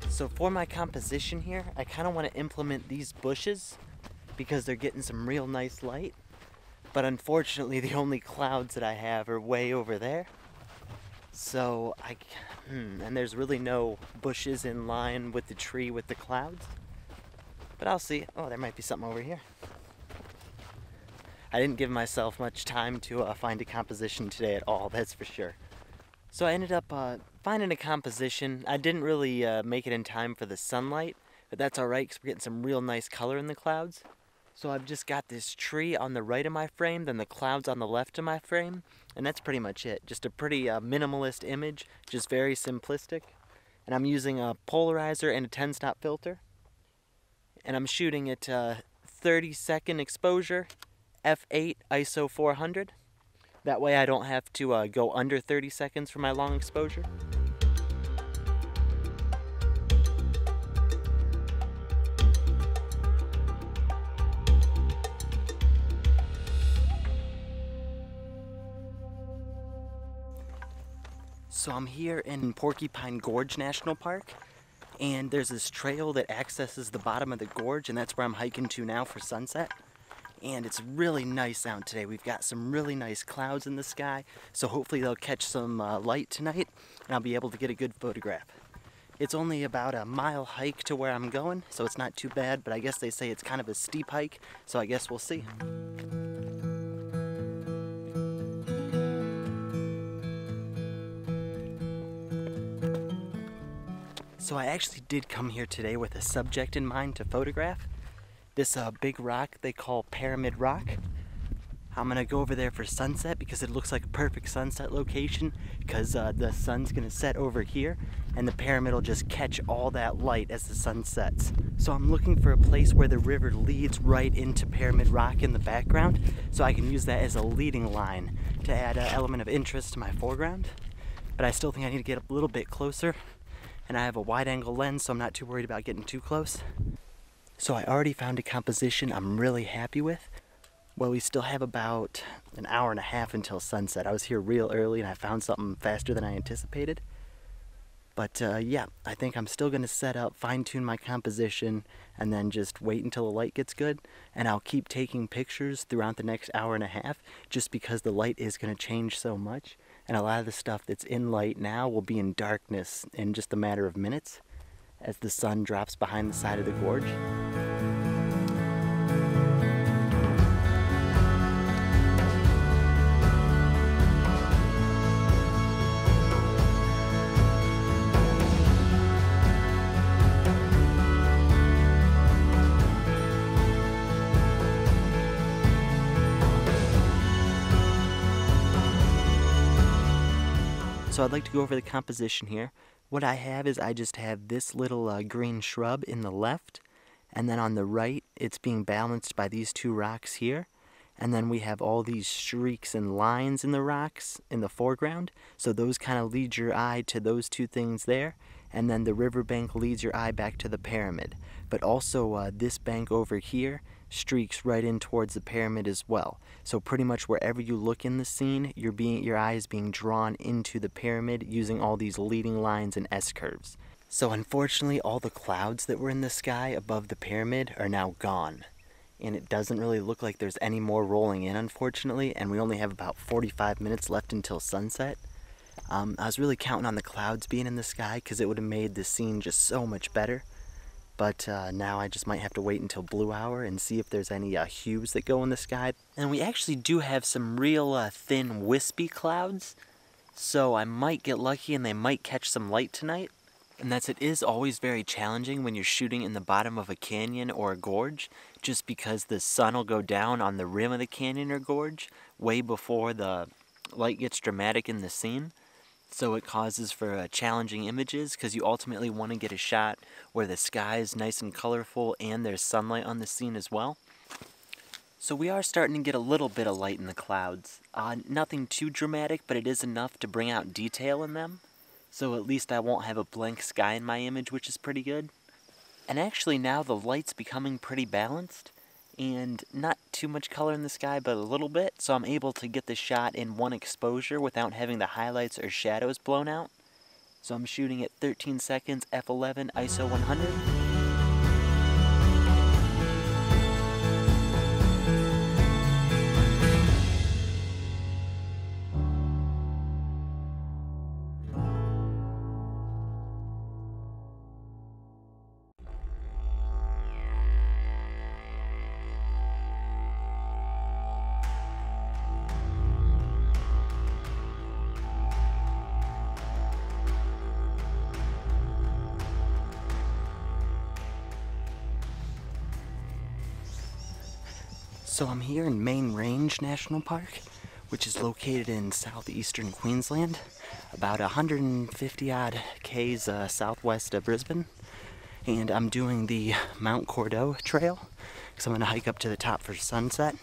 Speaker 2: So for my composition here, I kind of want to implement these bushes because they're getting some real nice light. But unfortunately, the only clouds that I have are way over there. So and there's really no bushes in line with the tree with the clouds. But I'll see. Oh, there might be something over here. I didn't give myself much time to find a composition today at all, that's for sure. So I ended up finding a composition. I didn't really make it in time for the sunlight, but that's alright because we're getting some real nice color in the clouds. So I've just got this tree on the right of my frame, then the clouds on the left of my frame, and that's pretty much it. Just a pretty minimalist image, just very simplistic. And I'm using a polarizer and a 10-stop filter. And I'm shooting at 30-second exposure, f8 ISO 400. That way I don't have to go under 30 seconds for my long exposure. So I'm here in Porcupine Gorge National Park, and there's this trail that accesses the bottom of the gorge, and that's where I'm hiking to now for sunset. And it's really nice out today. We've got some really nice clouds in the sky, so hopefully they'll catch some light tonight, and I'll be able to get a good photograph. It's only about a mile hike to where I'm going, so it's not too bad, but I guess they say it's kind of a steep hike, so I guess we'll see. So I actually did come here today with a subject in mind to photograph. This big rock they call Pyramid Rock. I'm gonna go over there for sunset because it looks like a perfect sunset location because the sun's gonna set over here and the pyramid will just catch all that light as the sun sets. So I'm looking for a place where the river leads right into Pyramid Rock in the background so I can use that as a leading line to add an element of interest to my foreground. But I still think I need to get a little bit closer, and I have a wide angle lens so I'm not too worried about getting too close. So I already found a composition I'm really happy with. Well, we still have about an hour and a half until sunset. I was here real early and I found something faster than I anticipated. But yeah, I think I'm still going to set up, fine-tune my composition, and then just wait until the light gets good. And I'll keep taking pictures throughout the next hour and a half just because the light is going to change so much. And a lot of the stuff that's in light now will be in darkness in just a matter of minutes as the sun drops behind the side of the gorge. So I'd like to go over the composition here. What I have is I just have this little green shrub in the left, and then on the right it's being balanced by these two rocks here, and then we have all these streaks and lines in the rocks in the foreground, so those kind of lead your eye to those two things there, and then the riverbank leads your eye back to the pyramid. But also this bank over here streaks right in towards the pyramid as well. So pretty much wherever you look in the scene, your eye is being drawn into the pyramid using all these leading lines and S-curves. So unfortunately, all the clouds that were in the sky above the pyramid are now gone. And it doesn't really look like there's any more rolling in, unfortunately, and we only have about 45 minutes left until sunset. I was really counting on the clouds being in the sky because it would have made the scene just so much better. But now I just might have to wait until blue hour and see if there's any hues that go in the sky. And we actually do have some real thin wispy clouds, so I might get lucky and they might catch some light tonight. And it is always very challenging when you're shooting in the bottom of a canyon or a gorge, just because the sun will go down on the rim of the canyon or gorge way before the light gets dramatic in the scene. So it causes for challenging images because you ultimately want to get a shot where the sky is nice and colorful and there's sunlight on the scene as well. So we are starting to get a little bit of light in the clouds. Nothing too dramatic, but it is enough to bring out detail in them. So at least I won't have a blank sky in my image, which is pretty good. And actually now the light's becoming pretty balanced. And not too much color in the sky, but a little bit, so I'm able to get the shot in one exposure without having the highlights or shadows blown out. So I'm shooting at 13 seconds, f11, ISO 100. So I'm here in Main Range National Park, which is located in southeastern Queensland, about 150 odd k's southwest of Brisbane. And I'm doing the Mount Cordeaux trail, because I'm going to hike up to the top for sunset.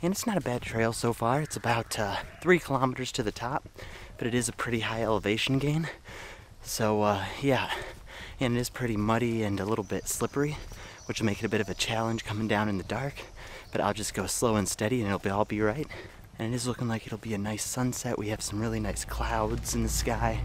Speaker 2: And it's not a bad trail so far. It's about 3 kilometers to the top, but it is a pretty high elevation gain. So yeah, and it is pretty muddy and a little bit slippery, which will make it a bit of a challenge coming down in the dark. But I'll just go slow and steady and it'll all be right. And it is looking like it'll be a nice sunset. We have some really nice clouds in the sky.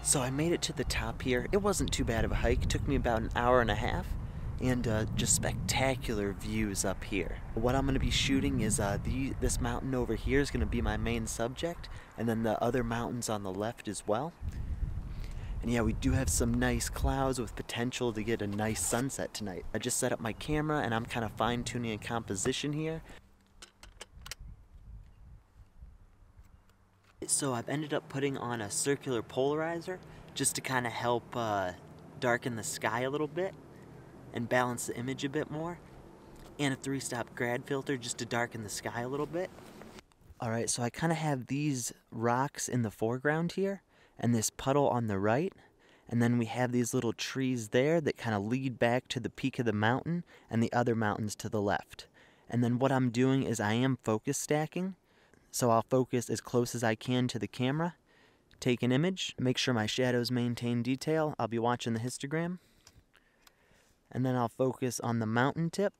Speaker 2: So I made it to the top here. It wasn't too bad of a hike. It took me about an hour and a half. And just spectacular views up here. What I'm going to be shooting is this mountain over here is going to be my main subject, and then the other mountains on the left as well. And yeah, we do have some nice clouds with potential to get a nice sunset tonight. I just set up my camera and I'm kind of fine-tuning a composition here. So I've ended up putting on a circular polarizer just to kind of help darken the sky a little bit and balance the image a bit more, and a 3-stop grad filter just to darken the sky a little bit. Alright, so I kind of have these rocks in the foreground here, and this puddle on the right, and then we have these little trees there that kind of lead back to the peak of the mountain, and the other mountains to the left. And then what I'm doing is I am focus stacking, so I'll focus as close as I can to the camera, take an image, make sure my shadows maintain detail. I'll be watching the histogram. And then I'll focus on the mountain tip.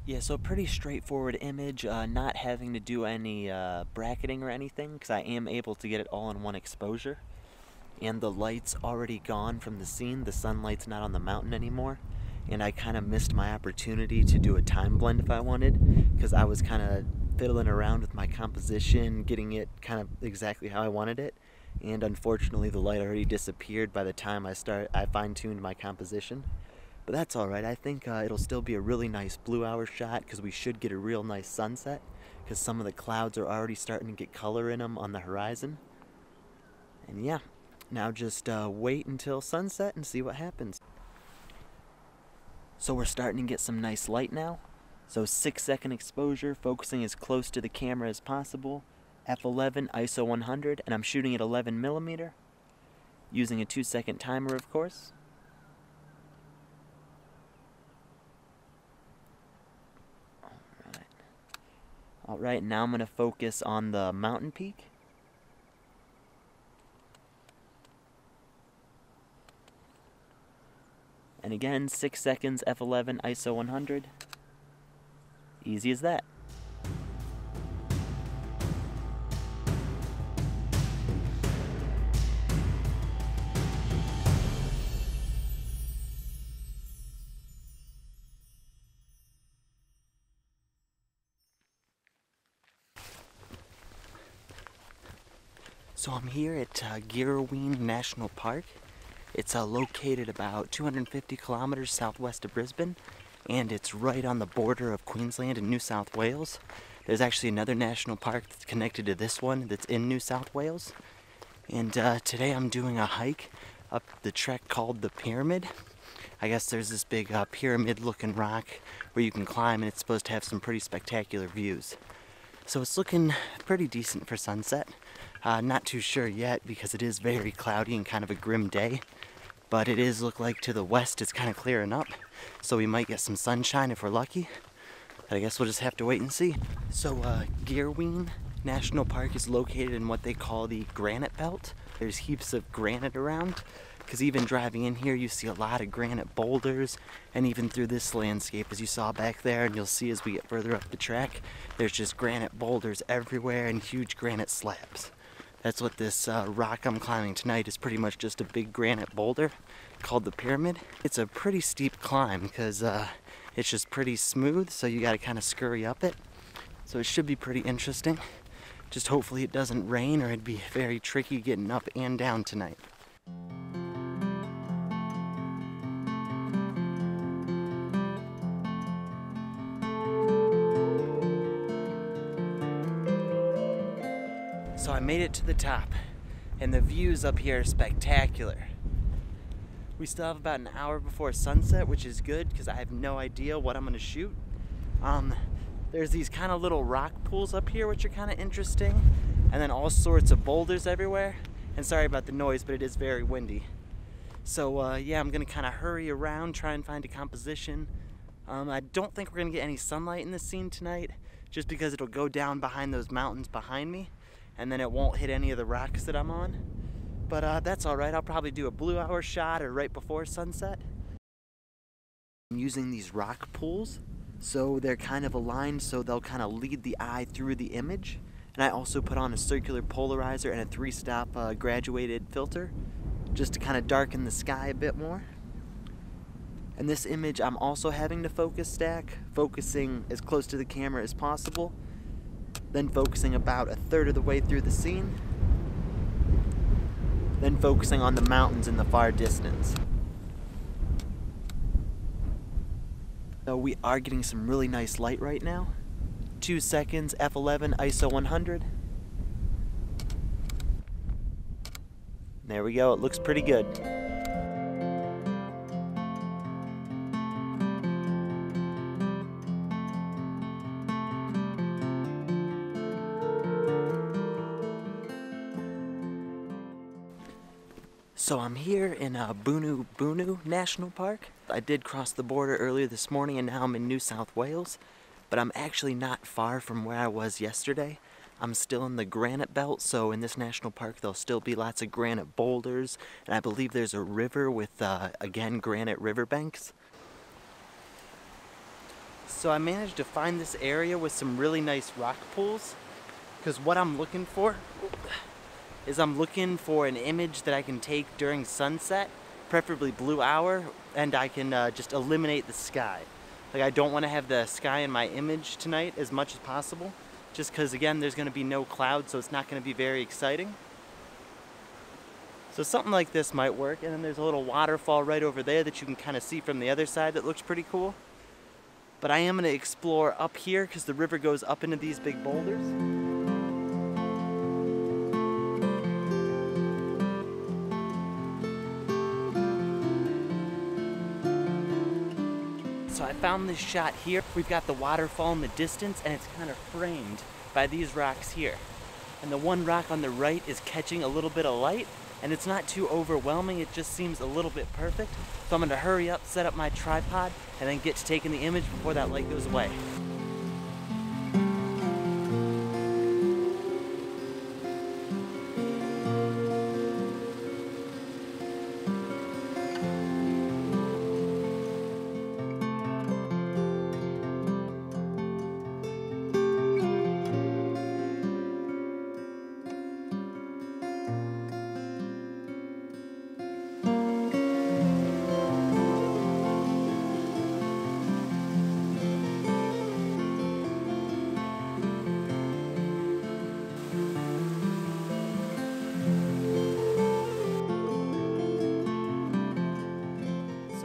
Speaker 2: Yeah, so pretty straightforward image, not having to do any bracketing or anything, because I am able to get it all in one exposure. And the light's already gone from the scene. The sunlight's not on the mountain anymore. And I kind of missed my opportunity to do a time blend if I wanted, because I was kind of fiddling around with my composition, getting it kind of exactly how I wanted it. And unfortunately the light already disappeared by the time I fine-tuned my composition. But that's alright. I think it'll still be a really nice blue hour shot, because we should get a real nice sunset, because some of the clouds are already starting to get color in them on the horizon. And yeah, now just wait until sunset and see what happens. So we're starting to get some nice light now. So 6-second exposure, focusing as close to the camera as possible. F11 ISO 100, and I'm shooting at 11mm, using a 2-second timer, of course. Alright, now I'm going to focus on the mountain peak. And again, 6 seconds, F11 ISO 100. Easy as that. So I'm here at Girrawheen National Park. It's located about 250 kilometers southwest of Brisbane, and it's right on the border of Queensland and New South Wales. There's actually another national park that's connected to this one that's in New South Wales. And today I'm doing a hike up the trek called the Pyramid. I guess there's this big pyramid looking rock where you can climb, and it's supposed to have some pretty spectacular views. So it's looking pretty decent for sunset. Not too sure yet because it is very cloudy and kind of a grim day, but it is look like to the west it's kind of clearing up, so we might get some sunshine if we're lucky. But I guess we'll just have to wait and see. So Girrawheen National Park is located in what they call the granite belt. There's heaps of granite around, because even driving in here you see a lot of granite boulders, and even through this landscape as you saw back there, and you'll see as we get further up the track, there's just granite boulders everywhere and huge granite slabs. That's what this rock I'm climbing tonight is, pretty much just a big granite boulder called the Pyramid. It's a pretty steep climb because it's just pretty smooth, so you gotta kind of scurry up it. So it should be pretty interesting. Just hopefully it doesn't rain, or it'd be very tricky getting up and down tonight. So I made it to the top, and the views up here are spectacular. We still have about an hour before sunset, which is good because I have no idea what I'm going to shoot. There's these kind of little rock pools up here which are kind of interesting, and then all sorts of boulders everywhere. And sorry about the noise, but it is very windy. So yeah, I'm going to kind of hurry around, try and find a composition. I don't think we're going to get any sunlight in this scene tonight, just because it'll go down behind those mountains behind me, and then it won't hit any of the rocks that I'm on. But that's all right. I'll probably do a blue hour shot or right before sunset. I'm using these rock pools, so they're kind of aligned so they'll kind of lead the eye through the image. And I also put on a circular polarizer and a 3-stop graduated filter just to kind of darken the sky a bit more. And this image I'm also having to focus stack, focusing as close to the camera as possible, then focusing about a third of the way through the scene, then focusing on the mountains in the far distance. So we are getting some really nice light right now. 2 seconds, f11, ISO 100. There we go, it looks pretty good. So I'm here in Bunu National Park. I did cross the border earlier this morning and now I'm in New South Wales, but I'm actually not far from where I was yesterday. I'm still in the granite belt, so in this national park there'll still be lots of granite boulders, and I believe there's a river with, again, granite riverbanks. So I managed to find this area with some really nice rock pools, because what I'm looking for is I'm looking for an image that I can take during sunset, preferably blue hour, and I can just eliminate the sky. Like, I don't want to have the sky in my image tonight as much as possible, just because, again, there's going to be no clouds, so it's not going to be very exciting. So something like this might work, and then there's a little waterfall right over there that you can kind of see from the other side that looks pretty cool. But I am going to explore up here because the river goes up into these big boulders. So I found this shot here. We've got the waterfall in the distance and it's kind of framed by these rocks here. And the one rock on the right is catching a little bit of light and it's not too overwhelming, it just seems a little bit perfect. So I'm gonna hurry up, set up my tripod, and then get to taking the image before that light goes away.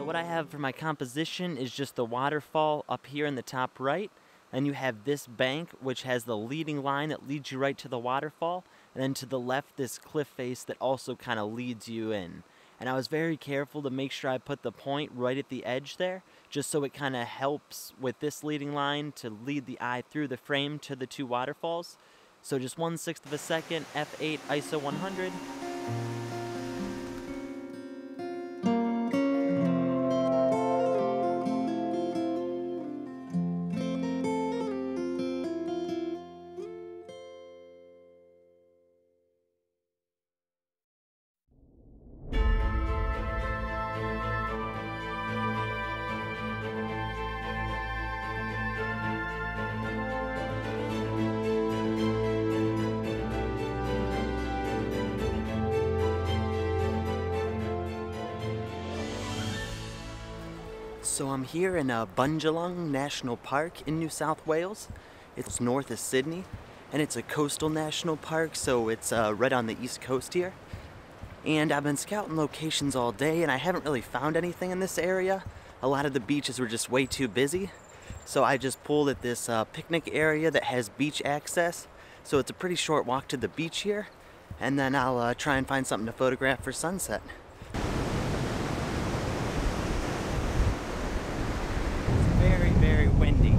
Speaker 2: What I have for my composition is just the waterfall up here in the top right. Then you have this bank, which has the leading line that leads you right to the waterfall. And then to the left, this cliff face that also kind of leads you in. And I was very careful to make sure I put the point right at the edge there, just so it kind of helps with this leading line to lead the eye through the frame to the two waterfalls. So just 1/6 of a second, f8, ISO 100. So I'm here in Bundjalung National Park in New South Wales. It's north of Sydney, and it's a coastal national park, so it's right on the east coast here. And I've been scouting locations all day, and I haven't really found anything in this area. A lot of the beaches were just way too busy, so I just pulled at this picnic area that has beach access. So it's a pretty short walk to the beach here, and then I'll try and find something to photograph for sunset. Very windy,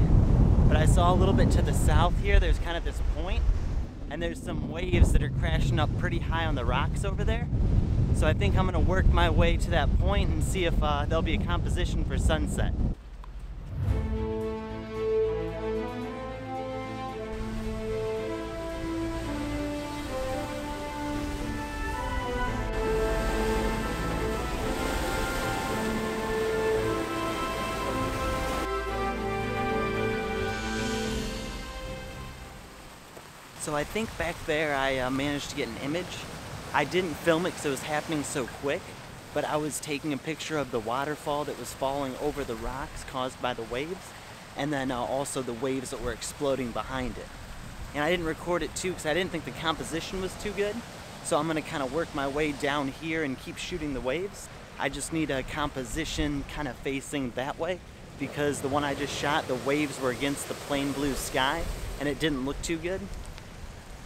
Speaker 2: but I saw a little bit to the south here there's kind of this point and there's some waves that are crashing up pretty high on the rocks over there, so I think I'm gonna work my way to that point and see if there'll be a composition for sunset. So I think back there I managed to get an image. I didn't film it because it was happening so quick, but I was taking a picture of the waterfall that was falling over the rocks caused by the waves, and then also the waves that were exploding behind it. And I didn't record it too because I didn't think the composition was too good, so I'm going to kind of work my way down here and keep shooting the waves. I just need a composition kind of facing that way, because the one I just shot, the waves were against the plain blue sky, and it didn't look too good.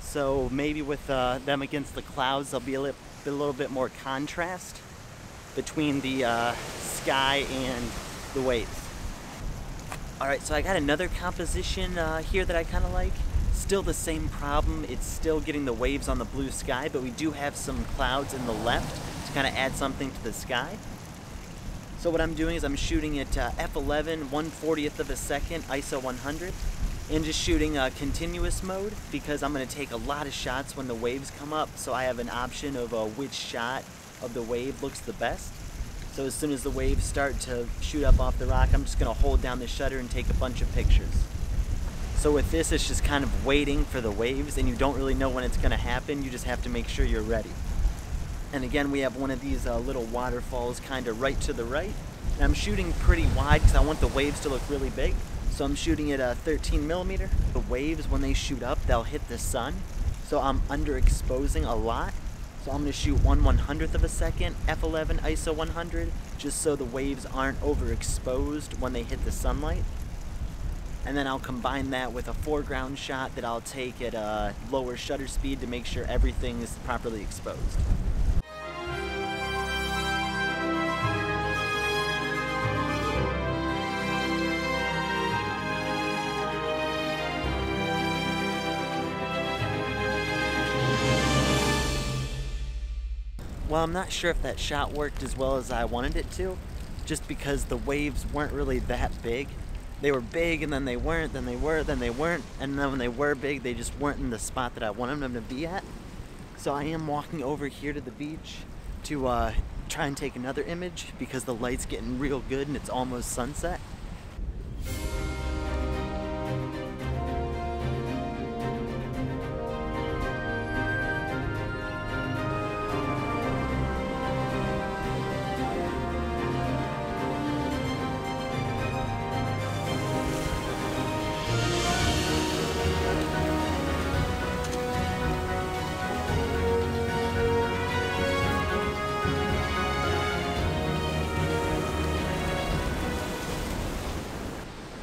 Speaker 2: So maybe with them against the clouds, there'll be a little bit more contrast between the sky and the waves. Alright, so I got another composition here that I kind of like. Still the same problem, it's still getting the waves on the blue sky, but we do have some clouds in the left to kind of add something to the sky. So what I'm doing is I'm shooting at f11, 1/40th of a second, ISO 100, and just shooting continuous mode, because I'm going to take a lot of shots when the waves come up, so I have an option of which shot of the wave looks the best. So as soon as the waves start to shoot up off the rock, I'm just going to hold down the shutter and take a bunch of pictures. So with this, it's just kind of waiting for the waves, and you don't really know when it's going to happen. You just have to make sure you're ready. And again, we have one of these little waterfalls kind of right to the right. And I'm shooting pretty wide because I want the waves to look really big. So I'm shooting at 13mm. The waves, when they shoot up, they'll hit the sun. So I'm underexposing a lot. So I'm going to shoot 1/100th of a second, f11, ISO 100, just so the waves aren't overexposed when they hit the sunlight. And then I'll combine that with a foreground shot that I'll take at a lower shutter speed to make sure everything is properly exposed. Well, I'm not sure if that shot worked as well as I wanted it to, just because the waves weren't really that big. They were big, and then they weren't, then they were, then they weren't, and then when they were big, they just weren't in the spot that I wanted them to be at. So I am walking over here to the beach to try and take another image, because the light's getting real good and it's almost sunset.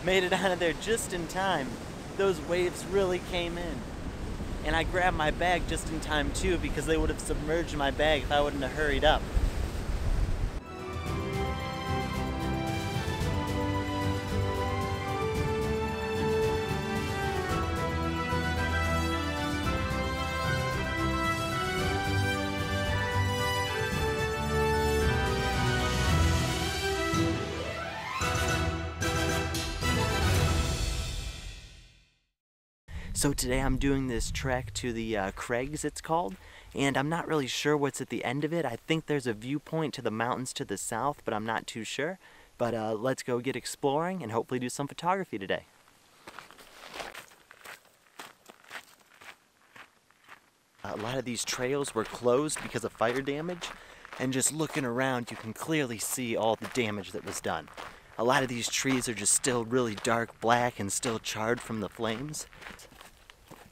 Speaker 2: Made it out of there just in time. Those waves really came in. And I grabbed my bag just in time too, because they would have submerged my bag if I wouldn't have hurried up. So today I'm doing this trek to the Craigs, it's called, and I'm not really sure what's at the end of it. I think there's a viewpoint to the mountains to the south, but I'm not too sure. But let's go get exploring and hopefully do some photography today. A lot of these trails were closed because of fire damage, and just looking around you can clearly see all the damage that was done. A lot of these trees are just still really dark black and still charred from the flames.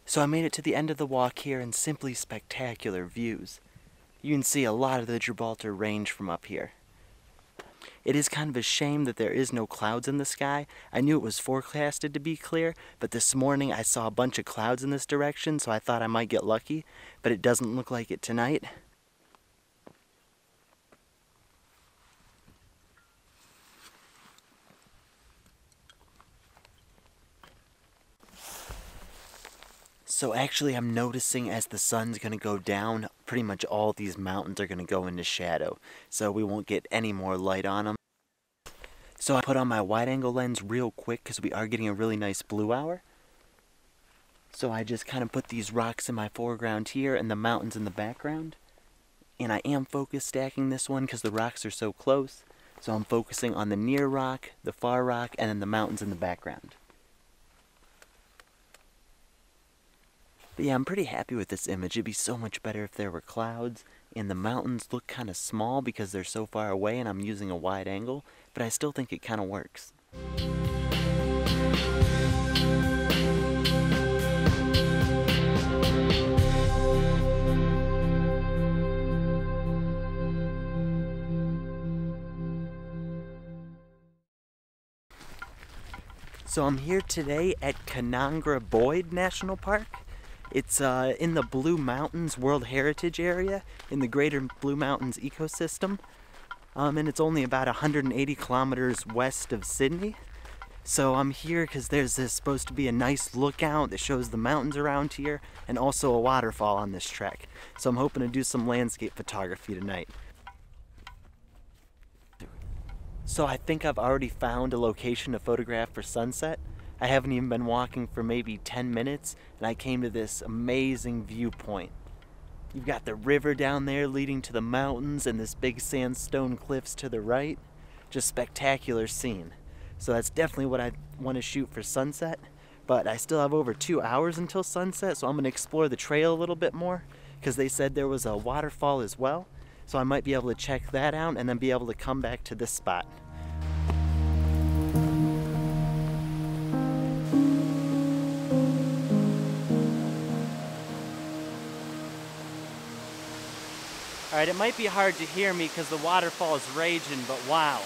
Speaker 2: So I made it to the end of the walk here, and simply spectacular views. You can see a lot of the Gibraltar Range from up here. It is kind of a shame that there is no clouds in the sky. I knew it was forecasted to be clear, but this morning I saw a bunch of clouds in this direction, so I thought I might get lucky, but it doesn't look like it tonight. So actually I'm noticing as the sun's going to go down, pretty much all these mountains are going to go into shadow, so we won't get any more light on them. So I put on my wide angle lens real quick because we are getting a really nice blue hour. So I just kind of put these rocks in my foreground here and the mountains in the background. And I am focus stacking this one because the rocks are so close. So I'm focusing on the near rock, the far rock, and then the mountains in the background. But yeah, I'm pretty happy with this image. It'd be so much better if there were clouds, and the mountains look kind of small because they're so far away and I'm using a wide angle, but I still think it kind of works. So I'm here today at Canangra Boyd National Park. It's in the Blue Mountains World Heritage Area in the Greater Blue Mountains ecosystem. And it's only about 180 kilometers west of Sydney. So I'm here because there's supposed to be a nice lookout that shows the mountains around here and also a waterfall on this trek. So I'm hoping to do some landscape photography tonight. So I think I've already found a location to photograph for sunset. I haven't even been walking for maybe 10 minutes and I came to this amazing viewpoint. You've got the river down there leading to the mountains and this big sandstone cliffs to the right. Just spectacular scene. So that's definitely what I want to shoot for sunset. But I still have over 2 hours until sunset, so I'm going to explore the trail a little bit more because they said there was a waterfall as well. So I might be able to check that out and then be able to come back to this spot. Alright, it might be hard to hear me because the waterfall is raging, but wow.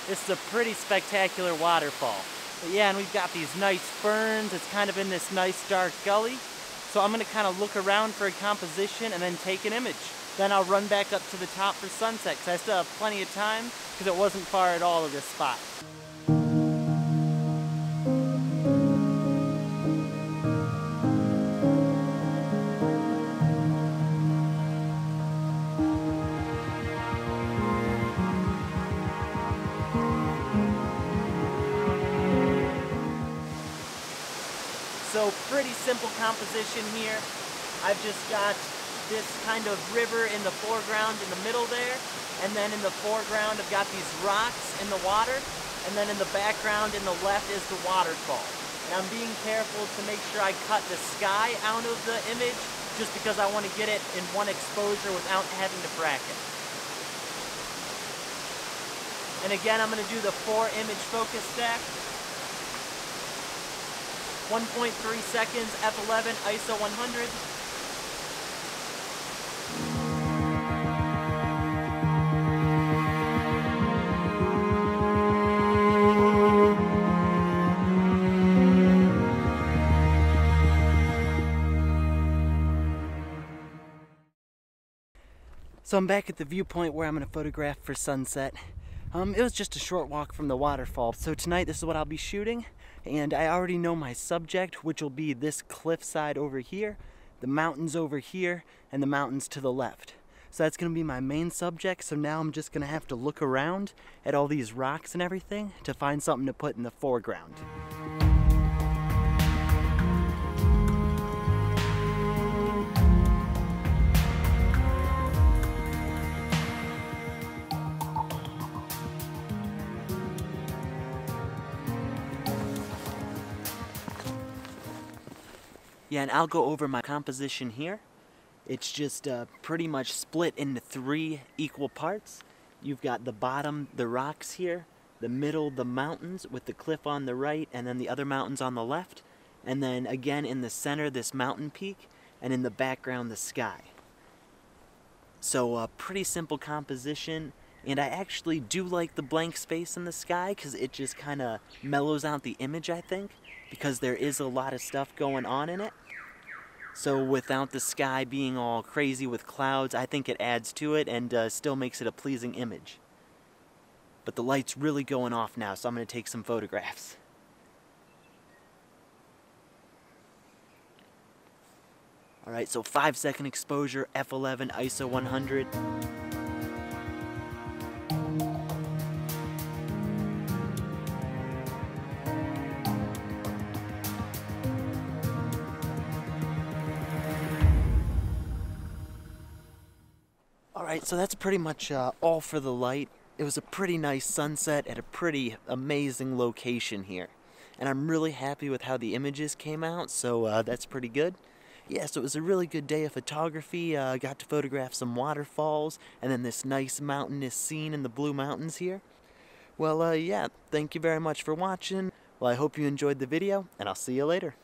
Speaker 2: This is a pretty spectacular waterfall. But yeah, and we've got these nice ferns. It's kind of in this nice dark gully. So I'm going to kind of look around for a composition and then take an image. Then I'll run back up to the top for sunset because I still have plenty of time because it wasn't far at all of this spot. So pretty simple composition here. I've just got this kind of river in the foreground in the middle there, and then in the foreground I've got these rocks in the water, and then in the background in the left is the waterfall. And I'm being careful to make sure I cut the sky out of the image just because I want to get it in one exposure without having to bracket. And again, I'm going to do the 4-image focus stack. 1.3 seconds, f11, ISO 100. So I'm back at the viewpoint where I'm going to photograph for sunset. It was just a short walk from the waterfall. So tonight this is what I'll be shooting. And I already know my subject, which will be this cliffside over here, the mountains over here, and the mountains to the left. So that's going to be my main subject. So now I'm just going to have to look around at all these rocks and everything to find something to put in the foreground. Yeah, and I'll go over my composition here. It's just pretty much split into 3 equal parts. You've got the bottom, the rocks here, the middle, the mountains with the cliff on the right, and then the other mountains on the left. And then again in the center, this mountain peak, and in the background, the sky. So a pretty simple composition. And I actually do like the blank space in the sky because it just kind of mellows out the image, I think, because there is a lot of stuff going on in it. So without the sky being all crazy with clouds, I think it adds to it and still makes it a pleasing image. But the light's really going off now, so I'm going to take some photographs. Alright, so 5-second exposure, f11, ISO 100. Alright, so that's pretty much all for the light. It was a pretty nice sunset at a pretty amazing location here. And I'm really happy with how the images came out, so that's pretty good. yeah, so it was a really good day of photography. Got to photograph some waterfalls and then this nice mountainous scene in the Blue Mountains here. Well, yeah, thank you very much for watching. Well, I hope you enjoyed the video, and I'll see you later.